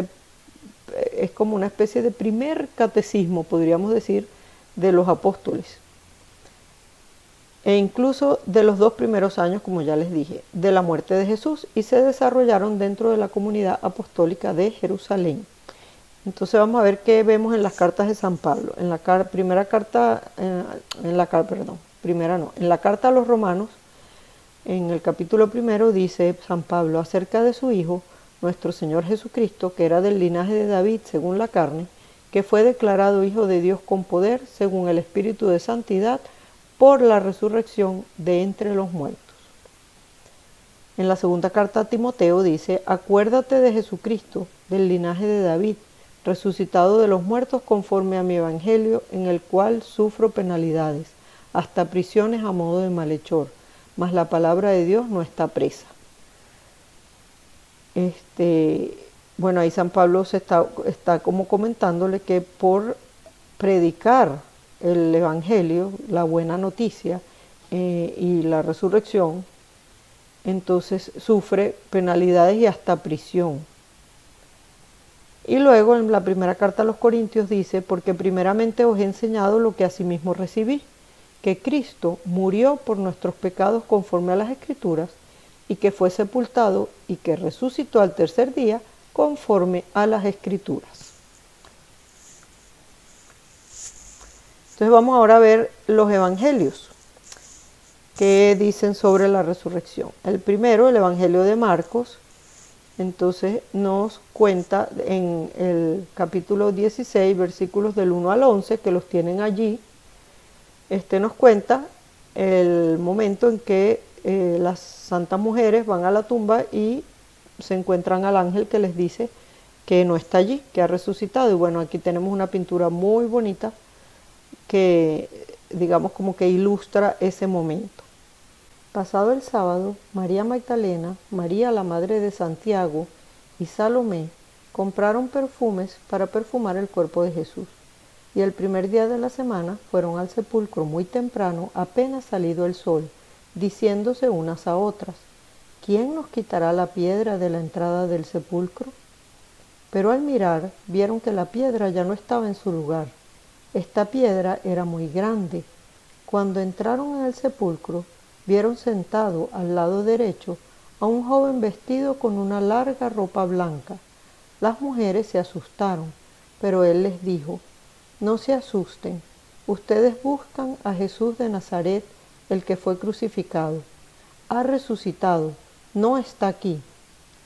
es como una especie de primer catecismo, podríamos decir, de los apóstoles. E incluso de los 2 primeros años, como ya les dije, de la muerte de Jesús, y se desarrollaron dentro de la comunidad apostólica de Jerusalén. Entonces vamos a ver qué vemos en las cartas de San Pablo. En la carta a los Romanos, en el capítulo 1 dice San Pablo acerca de su Hijo, nuestro Señor Jesucristo, que era del linaje de David según la carne, que fue declarado Hijo de Dios con poder, según el Espíritu de Santidad, por la resurrección de entre los muertos. En la segunda carta a Timoteo dice, acuérdate de Jesucristo, del linaje de David, resucitado de los muertos conforme a mi evangelio, en el cual sufro penalidades, hasta prisiones a modo de malhechor, mas la palabra de Dios no está presa. Bueno, ahí San Pablo está como comentándole que por predicar el evangelio, la buena noticia y la resurrección, entonces sufre penalidades y hasta prisión. Y luego en la primera carta a los Corintios dice, porque primeramente os he enseñado lo que asimismo recibí, que Cristo murió por nuestros pecados conforme a las Escrituras, y que fue sepultado y que resucitó al tercer día conforme a las Escrituras. Entonces vamos ahora a ver los evangelios que dicen sobre la resurrección. El primero, el Evangelio de Marcos, entonces nos cuenta en el capítulo 16, versículos del 1 al 11, que los tienen allí, nos cuenta el momento en que las santas mujeres van a la tumba y se encuentran al ángel que les dice que no está allí, que ha resucitado. Y bueno, aquí tenemos una pintura muy bonita que digamos como que ilustra ese momento. Pasado el sábado, María Magdalena, María la madre de Santiago y Salomé compraron perfumes para perfumar el cuerpo de Jesús. Y el primer día de la semana fueron al sepulcro muy temprano, apenas salido el sol, diciéndose unas a otras, ¿quién nos quitará la piedra de la entrada del sepulcro? Pero al mirar, vieron que la piedra ya no estaba en su lugar. Esta piedra era muy grande. Cuando entraron en el sepulcro, vieron sentado al lado derecho a un joven vestido con una larga ropa blanca. Las mujeres se asustaron, pero él les dijo, no se asusten, ustedes buscan a Jesús de Nazaret, el que fue crucificado. Ha resucitado, no está aquí.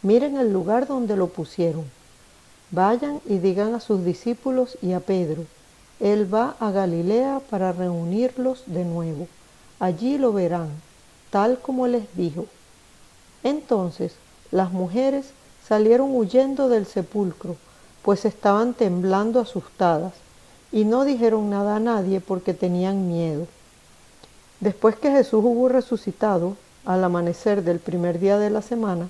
Miren el lugar donde lo pusieron. Vayan y digan a sus discípulos y a Pedro, Él va a Galilea para reunirlos de nuevo. Allí lo verán, tal como les dijo. Entonces las mujeres salieron huyendo del sepulcro, pues estaban temblando asustadas, y no dijeron nada a nadie porque tenían miedo. Después que Jesús hubo resucitado, al amanecer del primer día de la semana,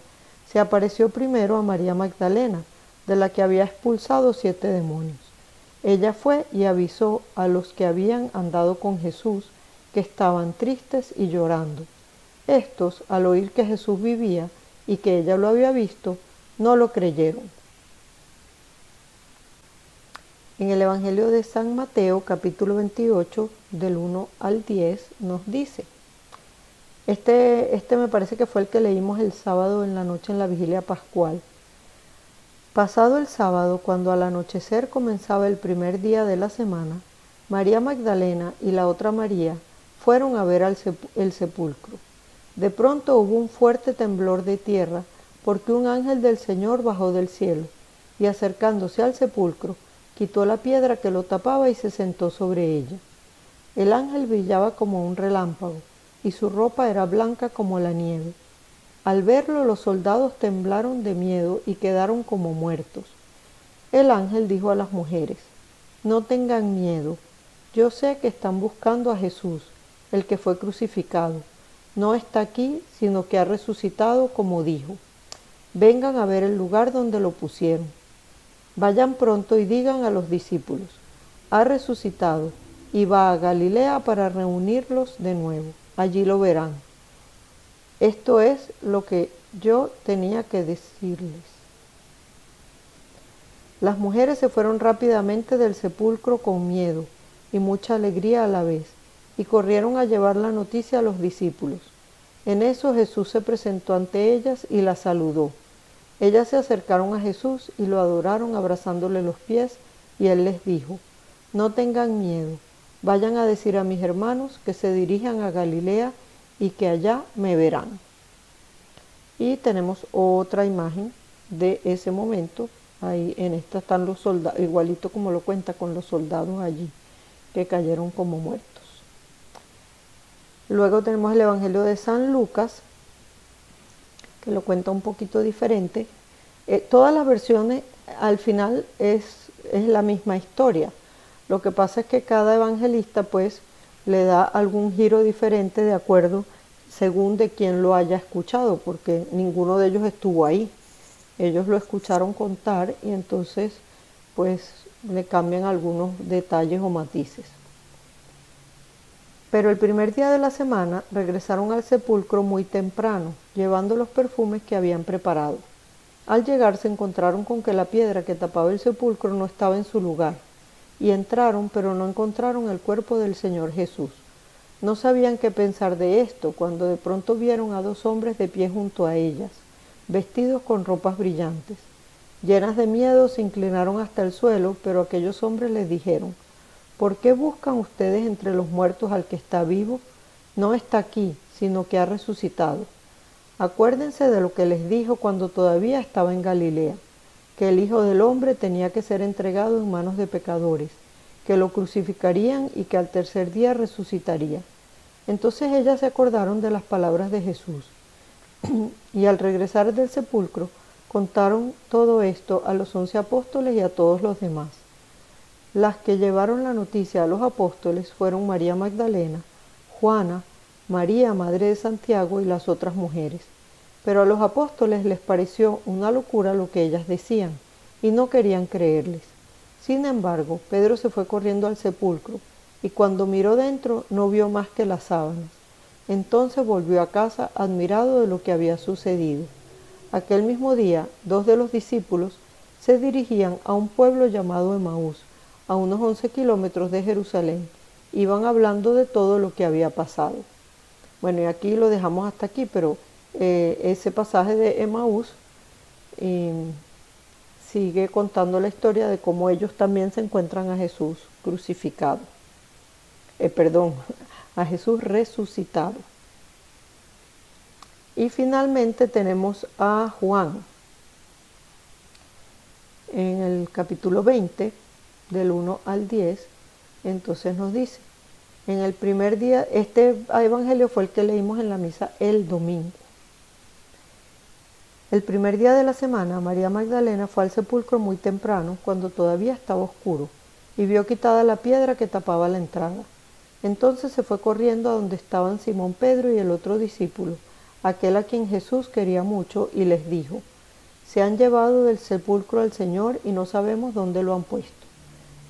se apareció primero a María Magdalena, de la que había expulsado 7 demonios. Ella fue y avisó a los que habían andado con Jesús, que estaban tristes y llorando. Estos, al oír que Jesús vivía y que ella lo había visto, no lo creyeron. En el Evangelio de San Mateo, capítulo 28, del 1 al 10, nos dice, este me parece que fue el que leímos el sábado en la noche en la vigilia pascual. Pasado el sábado, cuando al anochecer comenzaba el primer día de la semana, María Magdalena y la otra María fueron a ver el sepulcro. De pronto hubo un fuerte temblor de tierra, porque un ángel del Señor bajó del cielo, y acercándose al sepulcro, quitó la piedra que lo tapaba y se sentó sobre ella. El ángel brillaba como un relámpago, y su ropa era blanca como la nieve. Al verlo, los soldados temblaron de miedo y quedaron como muertos. El ángel dijo a las mujeres, no tengan miedo, yo sé que están buscando a Jesús, el que fue crucificado. No está aquí, sino que ha resucitado como dijo. Vengan a ver el lugar donde lo pusieron. Vayan pronto y digan a los discípulos, ha resucitado y va a Galilea para reunirlos de nuevo. Allí lo verán. Esto es lo que yo tenía que decirles. Las mujeres se fueron rápidamente del sepulcro con miedo y mucha alegría a la vez, y corrieron a llevar la noticia a los discípulos. En eso Jesús se presentó ante ellas y las saludó. Ellas se acercaron a Jesús y lo adoraron abrazándole los pies, y él les dijo, no tengan miedo, vayan a decir a mis hermanos que se dirijan a Galilea y que allá me verán. Y tenemos otra imagen de ese momento. Ahí en esta están los soldados, igualito como lo cuenta, con los soldados allí que cayeron como muertos. Luego tenemos el Evangelio de San Lucas, que lo cuenta un poquito diferente. Todas las versiones al final es la misma historia. Lo que pasa es que cada evangelista pues le da algún giro diferente de acuerdo según de quien lo haya escuchado, porque ninguno de ellos estuvo ahí. Ellos lo escucharon contar y entonces pues le cambian algunos detalles o matices. Pero el primer día de la semana regresaron al sepulcro muy temprano, llevando los perfumes que habían preparado. Al llegar se encontraron con que la piedra que tapaba el sepulcro no estaba en su lugar, y entraron, pero no encontraron el cuerpo del Señor Jesús. No sabían qué pensar de esto, cuando de pronto vieron a dos hombres de pie junto a ellas, vestidos con ropas brillantes. Llenas de miedo se inclinaron hasta el suelo, pero aquellos hombres les dijeron, ¿por qué buscan ustedes entre los muertos al que está vivo? No está aquí, sino que ha resucitado. Acuérdense de lo que les dijo cuando todavía estaba en Galilea, que el Hijo del Hombre tenía que ser entregado en manos de pecadores, que lo crucificarían y que al tercer día resucitaría. Entonces ellas se acordaron de las palabras de Jesús, y al regresar del sepulcro contaron todo esto a los 11 apóstoles y a todos los demás. Las que llevaron la noticia a los apóstoles fueron María Magdalena, Juana, María, madre de Santiago, y las otras mujeres. Pero a los apóstoles les pareció una locura lo que ellas decían, y no querían creerles. Sin embargo, Pedro se fue corriendo al sepulcro, y cuando miró dentro no vio más que las sábanas. Entonces volvió a casa admirado de lo que había sucedido. Aquel mismo día, dos de los discípulos se dirigían a un pueblo llamado Emaús, a unos 11 kilómetros de Jerusalén. Iban hablando de todo lo que había pasado. Bueno, y aquí lo dejamos hasta aquí, pero ese pasaje de Emaús sigue contando la historia de cómo ellos también se encuentran a Jesús crucificado. A Jesús resucitado. Y finalmente tenemos a Juan en el capítulo 20, del 1 al 10, entonces nos dice, en el primer día, este evangelio fue el que leímos en la misa el domingo. El primer día de la semana, María Magdalena fue al sepulcro muy temprano, cuando todavía estaba oscuro, y vio quitada la piedra que tapaba la entrada. Entonces se fue corriendo a donde estaban Simón Pedro y el otro discípulo, aquel a quien Jesús quería mucho, y les dijo, se han llevado del sepulcro al Señor y no sabemos dónde lo han puesto.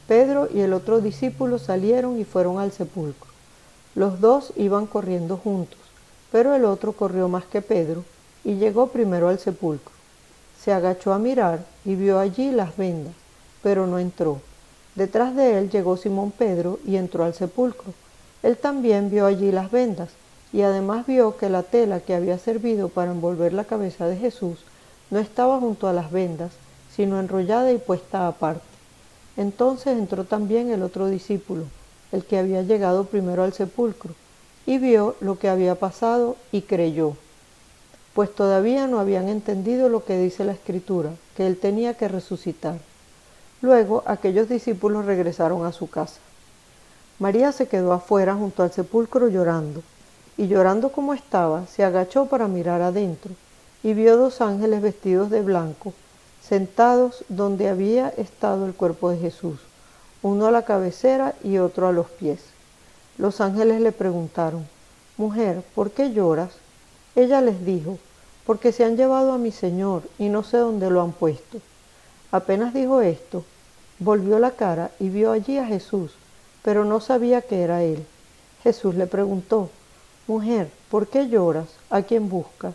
Pedro y el otro discípulo salieron y fueron al sepulcro. Los dos iban corriendo juntos, pero el otro corrió más que Pedro y llegó primero al sepulcro. Se agachó a mirar y vio allí las vendas, pero no entró. Detrás de él llegó Simón Pedro y entró al sepulcro. Él también vio allí las vendas, y además vio que la tela que había servido para envolver la cabeza de Jesús no estaba junto a las vendas, sino enrollada y puesta aparte. Entonces entró también el otro discípulo, el que había llegado primero al sepulcro, y vio lo que había pasado y creyó, pues todavía no habían entendido lo que dice la Escritura, que él tenía que resucitar. Luego aquellos discípulos regresaron a su casa. María se quedó afuera junto al sepulcro llorando, y llorando como estaba, se agachó para mirar adentro, y vio 2 ángeles vestidos de blanco, sentados donde había estado el cuerpo de Jesús, uno a la cabecera y otro a los pies. Los ángeles le preguntaron: «Mujer, ¿por qué lloras?». Ella les dijo: «Porque se han llevado a mi Señor y no sé dónde lo han puesto». Apenas dijo esto, volvió la cara y vio allí a Jesús, pero no sabía que era él. Jesús le preguntó: «Mujer, ¿por qué lloras? ¿A quién buscas?».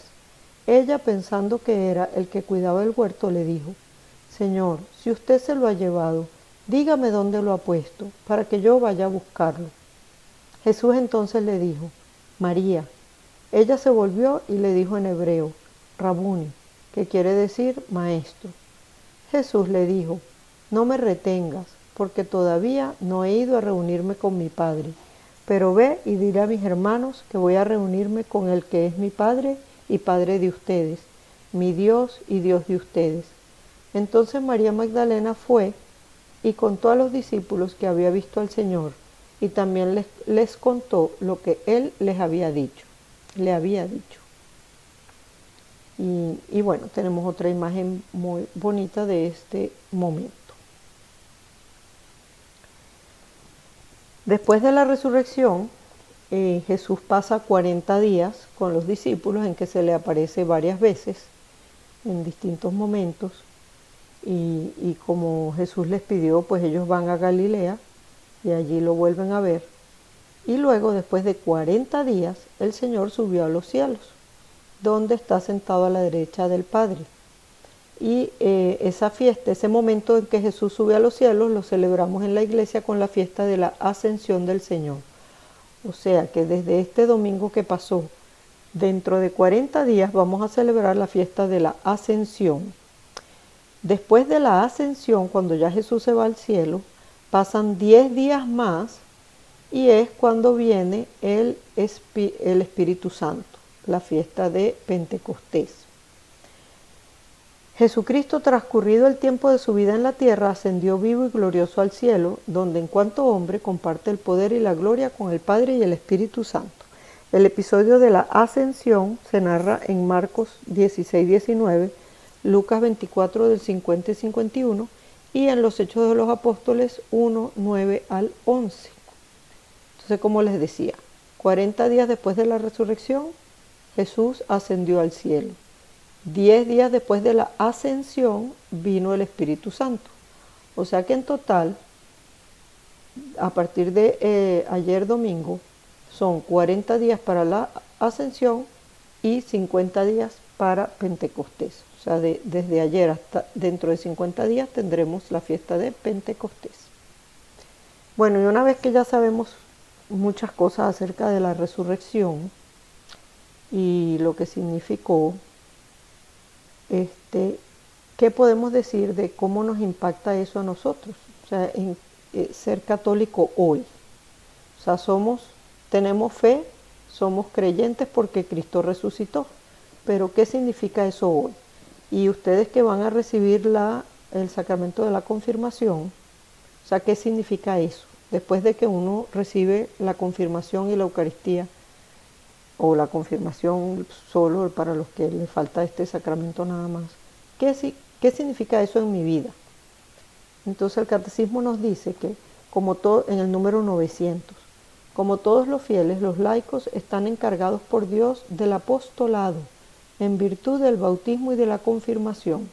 Ella, pensando que era el que cuidaba el huerto, le dijo: «Señor, si usted se lo ha llevado, dígame dónde lo ha puesto, para que yo vaya a buscarlo». Jesús entonces le dijo: «María». Ella se volvió y le dijo en hebreo: «Rabuni», que quiere decir maestro. Jesús le dijo: «No me retengas, porque todavía no he ido a reunirme con mi Padre, pero ve y dile a mis hermanos que voy a reunirme con el que es mi Padre y Padre de ustedes, mi Dios y Dios de ustedes». Entonces María Magdalena fue y contó a los discípulos que había visto al Señor, y también les contó lo que Él le había dicho. Y bueno, tenemos otra imagen muy bonita de este momento. Después de la resurrección, Jesús pasa 40 días con los discípulos en que se le aparece varias veces, en distintos momentos, y como Jesús les pidió, pues ellos van a Galilea y allí lo vuelven a ver. Y luego, después de 40 días, el Señor subió a los cielos, donde está sentado a la derecha del Padre. Y esa fiesta, ese momento en que Jesús sube a los cielos, lo celebramos en la iglesia con la fiesta de la Ascensión del Señor. O sea que desde este domingo que pasó, dentro de 40 días vamos a celebrar la fiesta de la Ascensión. Después de la Ascensión, cuando ya Jesús se va al cielo, pasan 10 días más y es cuando viene el Espíritu Santo, la fiesta de Pentecostés. Jesucristo, transcurrido el tiempo de su vida en la tierra, ascendió vivo y glorioso al cielo, donde en cuanto hombre comparte el poder y la gloria con el Padre y el Espíritu Santo. El episodio de la ascensión se narra en Marcos 16-19, Lucas 24 del 50 y 51 y en los Hechos de los Apóstoles 1, 9 al 11. Entonces, como les decía, 40 días después de la resurrección, Jesús ascendió al cielo. 10 días después de la ascensión vino el Espíritu Santo. O sea que en total, a partir de ayer domingo, son 40 días para la ascensión y 50 días para Pentecostés. O sea, desde ayer hasta dentro de 50 días tendremos la fiesta de Pentecostés. Bueno, y una vez que ya sabemos muchas cosas acerca de la resurrección y lo que significó, ¿qué podemos decir de cómo nos impacta eso a nosotros? O sea, en ser católico hoy. O sea, tenemos fe, somos creyentes porque Cristo resucitó. Pero ¿qué significa eso hoy? Y ustedes que van a recibir el sacramento de la confirmación, o sea, ¿qué significa eso? Después de que uno recibe la confirmación y la Eucaristía, o la confirmación solo para los que les falta este sacramento nada más. ¿Qué significa eso en mi vida? Entonces el catecismo nos dice que, como todo, en el número 900, como todos los fieles, los laicos están encargados por Dios del apostolado, en virtud del bautismo y de la confirmación,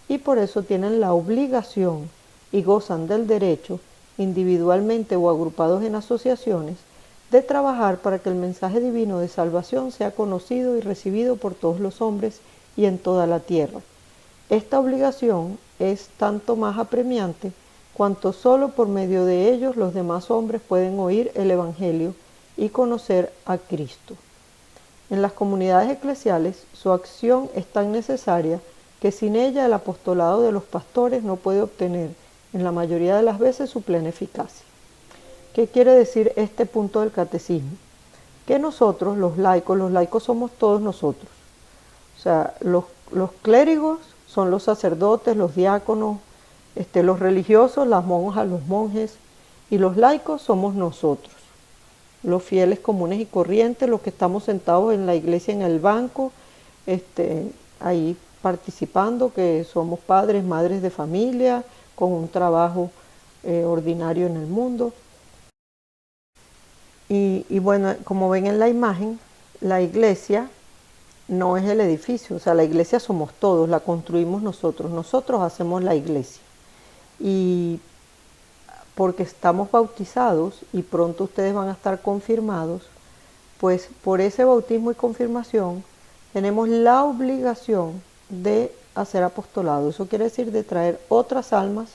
y por eso tienen la obligación y gozan del derecho, individualmente o agrupados en asociaciones, de trabajar para que el mensaje divino de salvación sea conocido y recibido por todos los hombres y en toda la tierra. Esta obligación es tanto más apremiante cuanto solo por medio de ellos los demás hombres pueden oír el Evangelio y conocer a Cristo. En las comunidades eclesiales, su acción es tan necesaria que sin ella el apostolado de los pastores no puede obtener, en la mayoría de las veces, su plena eficacia. ¿Qué quiere decir este punto del catecismo? Que nosotros, los laicos somos todos nosotros. O sea, los clérigos son los sacerdotes, los diáconos, los religiosos, las monjas, los monjes, y los laicos somos nosotros, los fieles comunes y corrientes, los que estamos sentados en la iglesia en el banco, ahí participando, que somos padres, madres de familia, con un trabajo ordinario en el mundo. Y bueno, como ven en la imagen, la iglesia no es el edificio, o sea, la iglesia somos todos, la construimos nosotros hacemos la iglesia. Y porque estamos bautizados y pronto ustedes van a estar confirmados, pues por ese bautismo y confirmación tenemos la obligación de hacer apostolado. Eso quiere decir de traer otras almas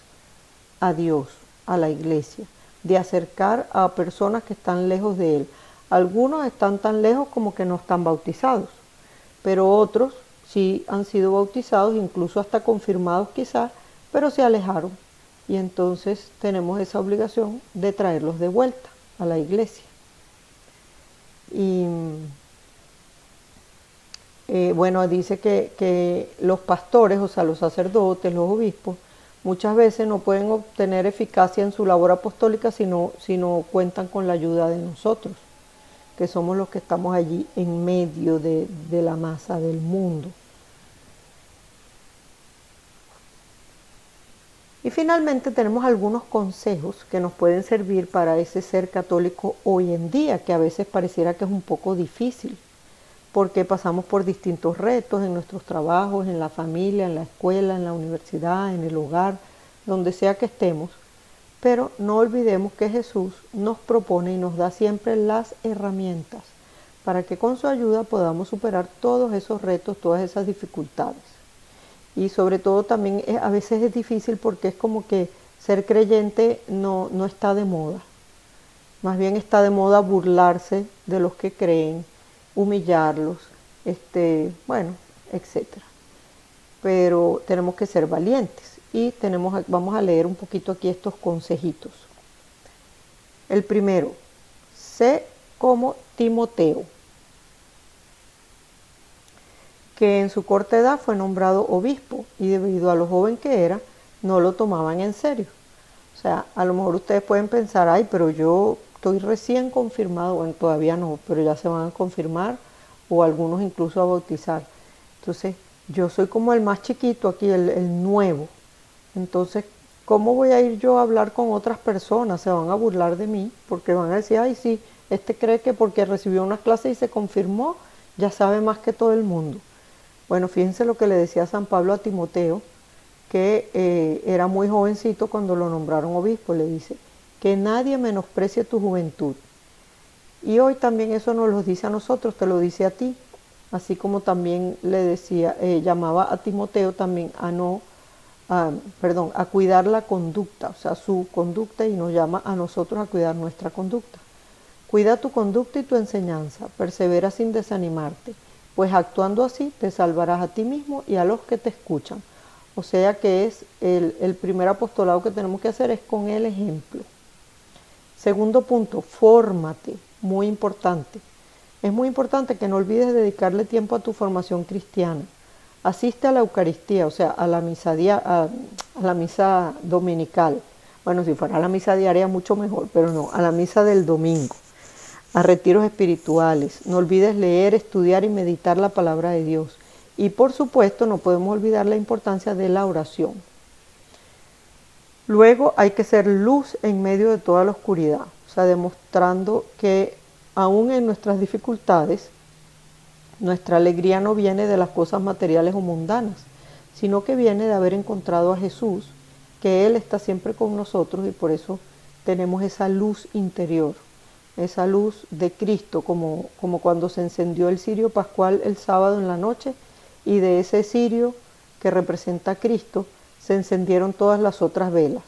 a Dios, a la iglesia, de acercar a personas que están lejos de Él. Algunos están tan lejos como que no están bautizados, pero otros sí han sido bautizados, incluso hasta confirmados quizás, pero se alejaron. Y entonces tenemos esa obligación de traerlos de vuelta a la iglesia. Y bueno, dice que los pastores, o sea, los sacerdotes, los obispos, muchas veces no pueden obtener eficacia en su labor apostólica si no cuentan con la ayuda de nosotros, que somos los que estamos allí en medio de la masa del mundo. Y finalmente tenemos algunos consejos que nos pueden servir para ese ser católico hoy en día, que a veces pareciera que es un poco difícil, porque pasamos por distintos retos en nuestros trabajos, en la familia, en la escuela, en la universidad, en el hogar, donde sea que estemos. Pero no olvidemos que Jesús nos propone y nos da siempre las herramientas para que con su ayuda podamos superar todos esos retos, todas esas dificultades. Y sobre todo también a veces es difícil porque es como que ser creyente no está de moda. Más bien está de moda burlarse de los que creen, humillarlos, bueno, etc. Pero tenemos que ser valientes y vamos a leer un poquito aquí estos consejitos. El primero, sé como Timoteo, que en su corta edad fue nombrado obispo y debido a lo joven que era, no lo tomaban en serio. O sea, a lo mejor ustedes pueden pensar, ay, pero yo estoy recién confirmado, bueno, todavía no, pero ya se van a confirmar o algunos incluso a bautizar. Entonces, yo soy como el más chiquito aquí, el nuevo. Entonces, ¿cómo voy a ir yo a hablar con otras personas? Se van a burlar de mí porque van a decir, ay, sí, cree que porque recibió unas clases y se confirmó, ya sabe más que todo el mundo. Bueno, fíjense lo que le decía San Pablo a Timoteo, que era muy jovencito cuando lo nombraron obispo. Le dice, que nadie menosprecie tu juventud. Y hoy también eso nos lo dice a nosotros, te lo dice a ti. Así como también le decía, llamaba a Timoteo también a cuidar la conducta, o sea, su conducta, y nos llama a nosotros a cuidar nuestra conducta. Cuida tu conducta y tu enseñanza, persevera sin desanimarte, pues actuando así te salvarás a ti mismo y a los que te escuchan. O sea que es el primer apostolado que tenemos que hacer es con el ejemplo. Segundo punto, fórmate, muy importante. Es muy importante que no olvides dedicarle tiempo a tu formación cristiana. Asiste a la Eucaristía, o sea, a la misa dominical. Bueno, si fuera a la misa diaria mucho mejor, pero no, a la misa del domingo. A retiros espirituales. No olvides leer, estudiar y meditar la palabra de Dios. Y por supuesto no podemos olvidar la importancia de la oración. Luego hay que ser luz en medio de toda la oscuridad. O sea, demostrando que aún en nuestras dificultades, nuestra alegría no viene de las cosas materiales o mundanas, sino que viene de haber encontrado a Jesús, que Él está siempre con nosotros y por eso tenemos esa luz interior. Esa luz de Cristo, como cuando se encendió el cirio pascual el sábado en la noche, y de ese cirio que representa a Cristo se encendieron todas las otras velas.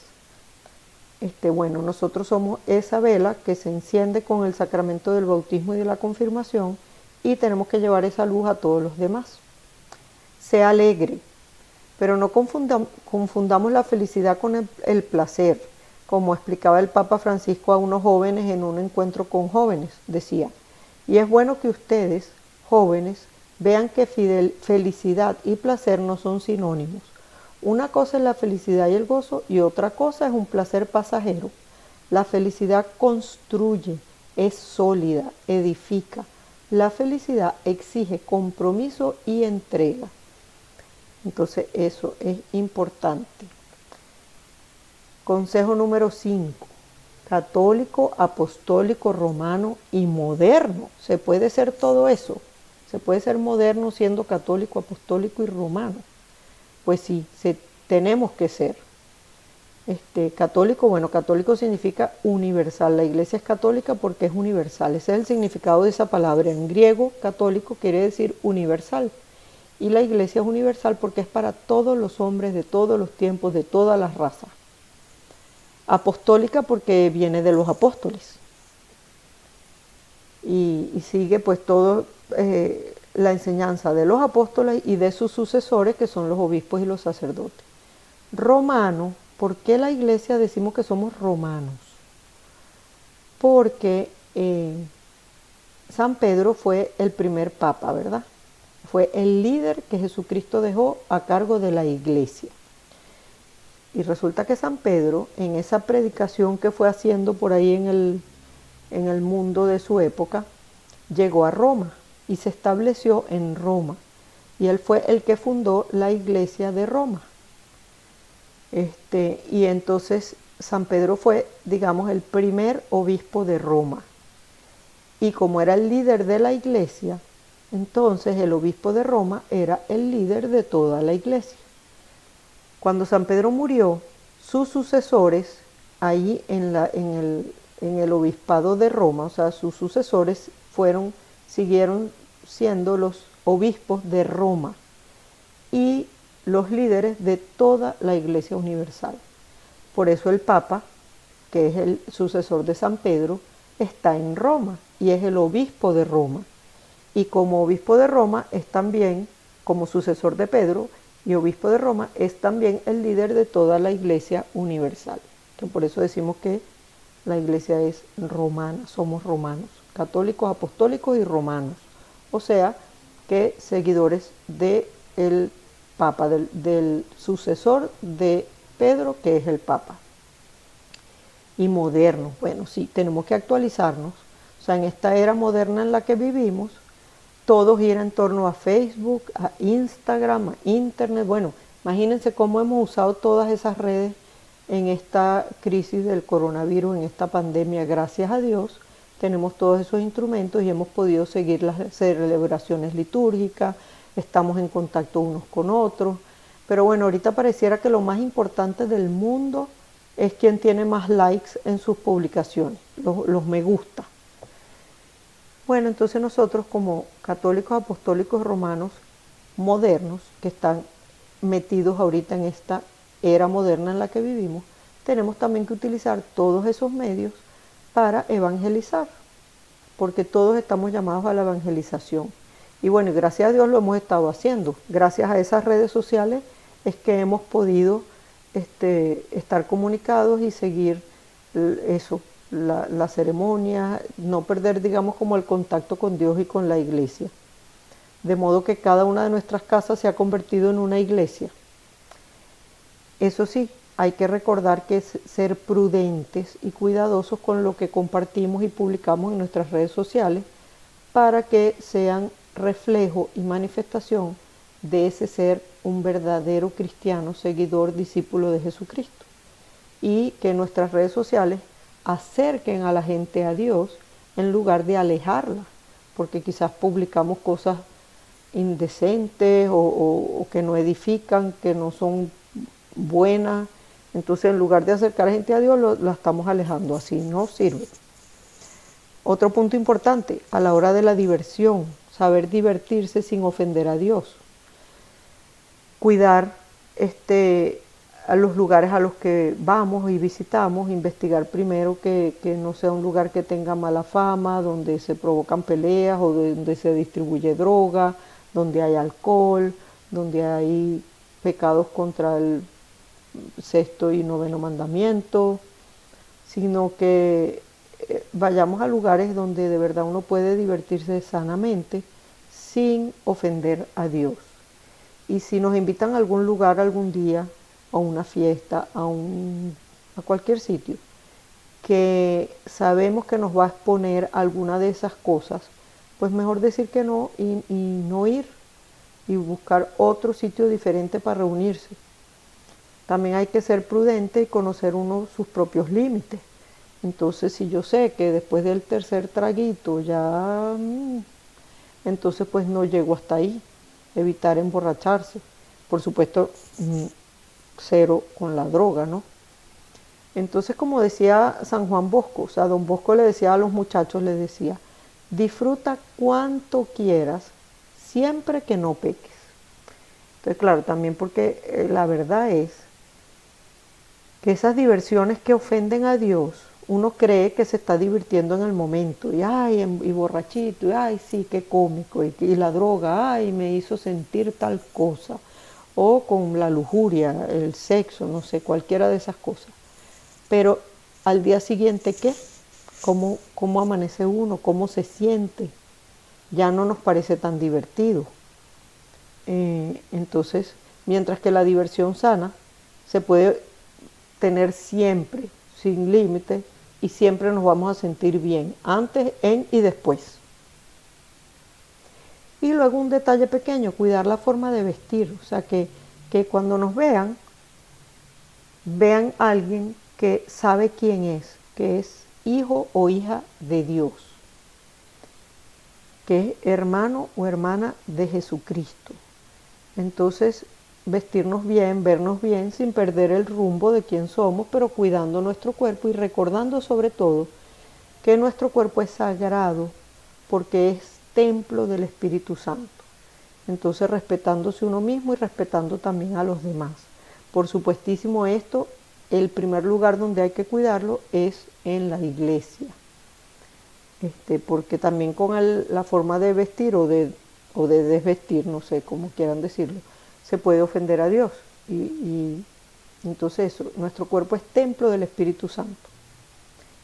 Bueno, nosotros somos esa vela que se enciende con el sacramento del bautismo y de la confirmación y tenemos que llevar esa luz a todos los demás. Sea alegre, pero no confundamos la felicidad con el placer, como explicaba el Papa Francisco a unos jóvenes en un encuentro con jóvenes. Decía, y es bueno que ustedes, jóvenes, vean que felicidad y placer no son sinónimos. Una cosa es la felicidad y el gozo y otra cosa es un placer pasajero. La felicidad construye, es sólida, edifica. La felicidad exige compromiso y entrega. Entonces eso es importante. Consejo número 5. Católico, apostólico, romano y moderno. Se puede ser todo eso. Se puede ser moderno siendo católico, apostólico y romano. Pues sí, tenemos que ser. Católico, bueno, católico significa universal. La iglesia es católica porque es universal. Ese es el significado de esa palabra. En griego, católico quiere decir universal. Y la iglesia es universal porque es para todos los hombres de todos los tiempos, de todas las razas. Apostólica porque viene de los apóstoles. Y sigue pues todo la enseñanza de los apóstoles y de sus sucesores, que son los obispos y los sacerdotes. Romano, ¿por qué la iglesia decimos que somos romanos? Porque San Pedro fue el primer papa, ¿verdad? Fue el líder que Jesucristo dejó a cargo de la iglesia. Y resulta que San Pedro, en esa predicación que fue haciendo por ahí en el mundo de su época, llegó a Roma y se estableció en Roma. Y él fue el que fundó la iglesia de Roma. Y entonces San Pedro fue, digamos, el primer obispo de Roma. Y como era el líder de la iglesia, entonces el obispo de Roma era el líder de toda la iglesia. Cuando San Pedro murió, sus sucesores, ahí en el obispado de Roma, o sea, sus sucesores siguieron siendo los obispos de Roma y los líderes de toda la Iglesia Universal. Por eso el Papa, que es el sucesor de San Pedro, está en Roma y es el obispo de Roma. Y como obispo de Roma es también, como sucesor de Pedro y obispo de Roma, es también el líder de toda la Iglesia Universal. Entonces, por eso decimos que la Iglesia es romana, somos romanos, católicos, apostólicos y romanos. O sea, que seguidores del Papa, del sucesor de Pedro, que es el Papa. Y moderno, bueno, sí, tenemos que actualizarnos. O sea, en esta era moderna en la que vivimos, todo gira en torno a Facebook, a Instagram, a Internet. Bueno, imagínense cómo hemos usado todas esas redes en esta crisis del coronavirus, en esta pandemia. Gracias a Dios tenemos todos esos instrumentos y hemos podido seguir las celebraciones litúrgicas, estamos en contacto unos con otros. Pero bueno, ahorita pareciera que lo más importante del mundo es quien tiene más likes en sus publicaciones, los me gusta. Bueno, entonces nosotros como católicos apostólicos romanos modernos, que están metidos ahorita en esta era moderna en la que vivimos, tenemos también que utilizar todos esos medios para evangelizar, porque todos estamos llamados a la evangelización. Y bueno, gracias a Dios lo hemos estado haciendo. Gracias a esas redes sociales es que hemos podido estar comunicados y seguir eso, la ceremonia, no perder, digamos, como el contacto con Dios y con la iglesia. De modo que cada una de nuestras casas se ha convertido en una iglesia. Eso sí, hay que recordar que es ser prudentes y cuidadosos con lo que compartimos y publicamos en nuestras redes sociales para que sean reflejo y manifestación de ese ser un verdadero cristiano, seguidor, discípulo de Jesucristo. Y que nuestras redes sociales acerquen a la gente a Dios en lugar de alejarla, porque quizás publicamos cosas indecentes o que no edifican, que no son buenas. Entonces, en lugar de acercar a la gente a Dios, la estamos alejando. Así no sirve. Otro punto importante, a la hora de la diversión, saber divertirse sin ofender a Dios. Cuidar a los lugares a los que vamos y visitamos, investigar primero que no sea un lugar que tenga mala fama, donde se provocan peleas o donde se distribuye droga, donde hay alcohol, donde hay pecados contra el sexto y noveno mandamiento, sino que vayamos a lugares donde de verdad uno puede divertirse sanamente sin ofender a Dios. Y si nos invitan a algún lugar algún día, a una fiesta, a cualquier sitio, que sabemos que nos va a exponer alguna de esas cosas, pues mejor decir que no y no ir y buscar otro sitio diferente para reunirse. También hay que ser prudente y conocer uno sus propios límites. Entonces, si yo sé que después del tercer traguito ya, entonces pues no llego hasta ahí. Evitar emborracharse. Por supuesto, cero con la droga, ¿no? Entonces, como decía San Juan Bosco, o sea, don Bosco le decía a los muchachos, les decía, disfruta cuanto quieras, siempre que no peques. Entonces, claro, también porque la verdad es que esas diversiones que ofenden a Dios, uno cree que se está divirtiendo en el momento, y ay, y borrachito, y ay, sí, qué cómico, y la droga, ay, me hizo sentir tal cosa, o con la lujuria, el sexo, no sé, cualquiera de esas cosas. Pero al día siguiente, ¿qué? ¿Cómo amanece uno? ¿Cómo se siente? Ya no nos parece tan divertido. Entonces, mientras que la diversión sana se puede tener siempre, sin límite, y siempre nos vamos a sentir bien, antes, en y después. Y luego un detalle pequeño, cuidar la forma de vestir, o sea, que cuando nos vean a alguien que sabe quién es, que es hijo o hija de Dios, que es hermano o hermana de Jesucristo. Entonces, vestirnos bien, vernos bien, sin perder el rumbo de quién somos, pero cuidando nuestro cuerpo y recordando sobre todo que nuestro cuerpo es sagrado porque es templo del Espíritu Santo. Entonces, respetándose uno mismo y respetando también a los demás. Por supuestísimo, esto, el primer lugar donde hay que cuidarlo es en la iglesia. Porque también con la forma de vestir o de desvestir, no sé cómo quieran decirlo, se puede ofender a Dios. Y entonces eso, nuestro cuerpo es templo del Espíritu Santo.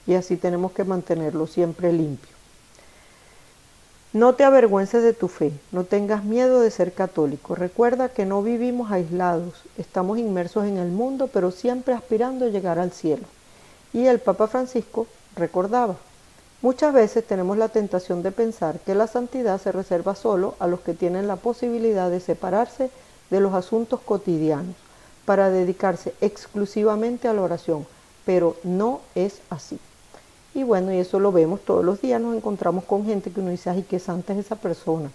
Y así tenemos que mantenerlo siempre limpio. No te avergüences de tu fe, no tengas miedo de ser católico. Recuerda que no vivimos aislados, estamos inmersos en el mundo, pero siempre aspirando a llegar al cielo. Y el Papa Francisco recordaba, muchas veces tenemos la tentación de pensar que la santidad se reserva solo a los que tienen la posibilidad de separarse de los asuntos cotidianos para dedicarse exclusivamente a la oración, pero no es así. Y bueno, y eso lo vemos todos los días, nos encontramos con gente que uno dice, ay, qué santa es esa persona,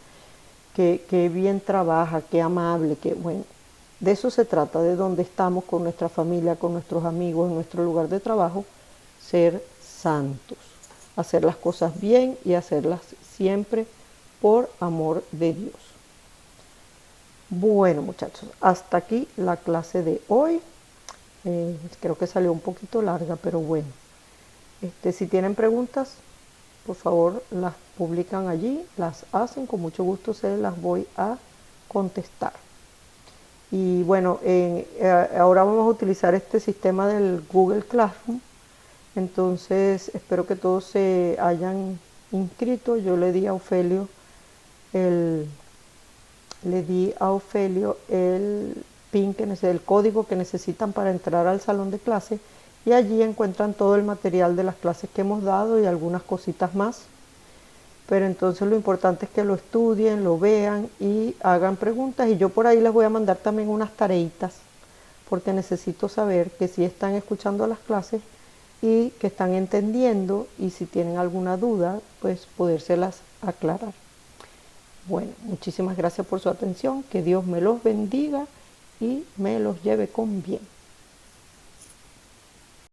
que bien trabaja, qué amable, que bueno, de eso se trata, de donde estamos con nuestra familia, con nuestros amigos, en nuestro lugar de trabajo, ser santos, hacer las cosas bien y hacerlas siempre por amor de Dios. Bueno, muchachos, hasta aquí la clase de hoy. Creo que salió un poquito larga, pero bueno. Si tienen preguntas, por favor las publican allí, las hacen, con mucho gusto se las voy a contestar. Y bueno, ahora vamos a utilizar este sistema del Google Classroom. Entonces espero que todos se hayan inscrito. Yo le di a Ofelio el PIN, el código que necesitan para entrar al salón de clase, y allí encuentran todo el material de las clases que hemos dado y algunas cositas más. Pero entonces lo importante es que lo estudien, lo vean y hagan preguntas, y yo por ahí les voy a mandar también unas tareitas, porque necesito saber que sí están escuchando las clases y que están entendiendo, y si tienen alguna duda, pues podérselas aclarar. Bueno, muchísimas gracias por su atención, que Dios me los bendiga y me los lleve con bien.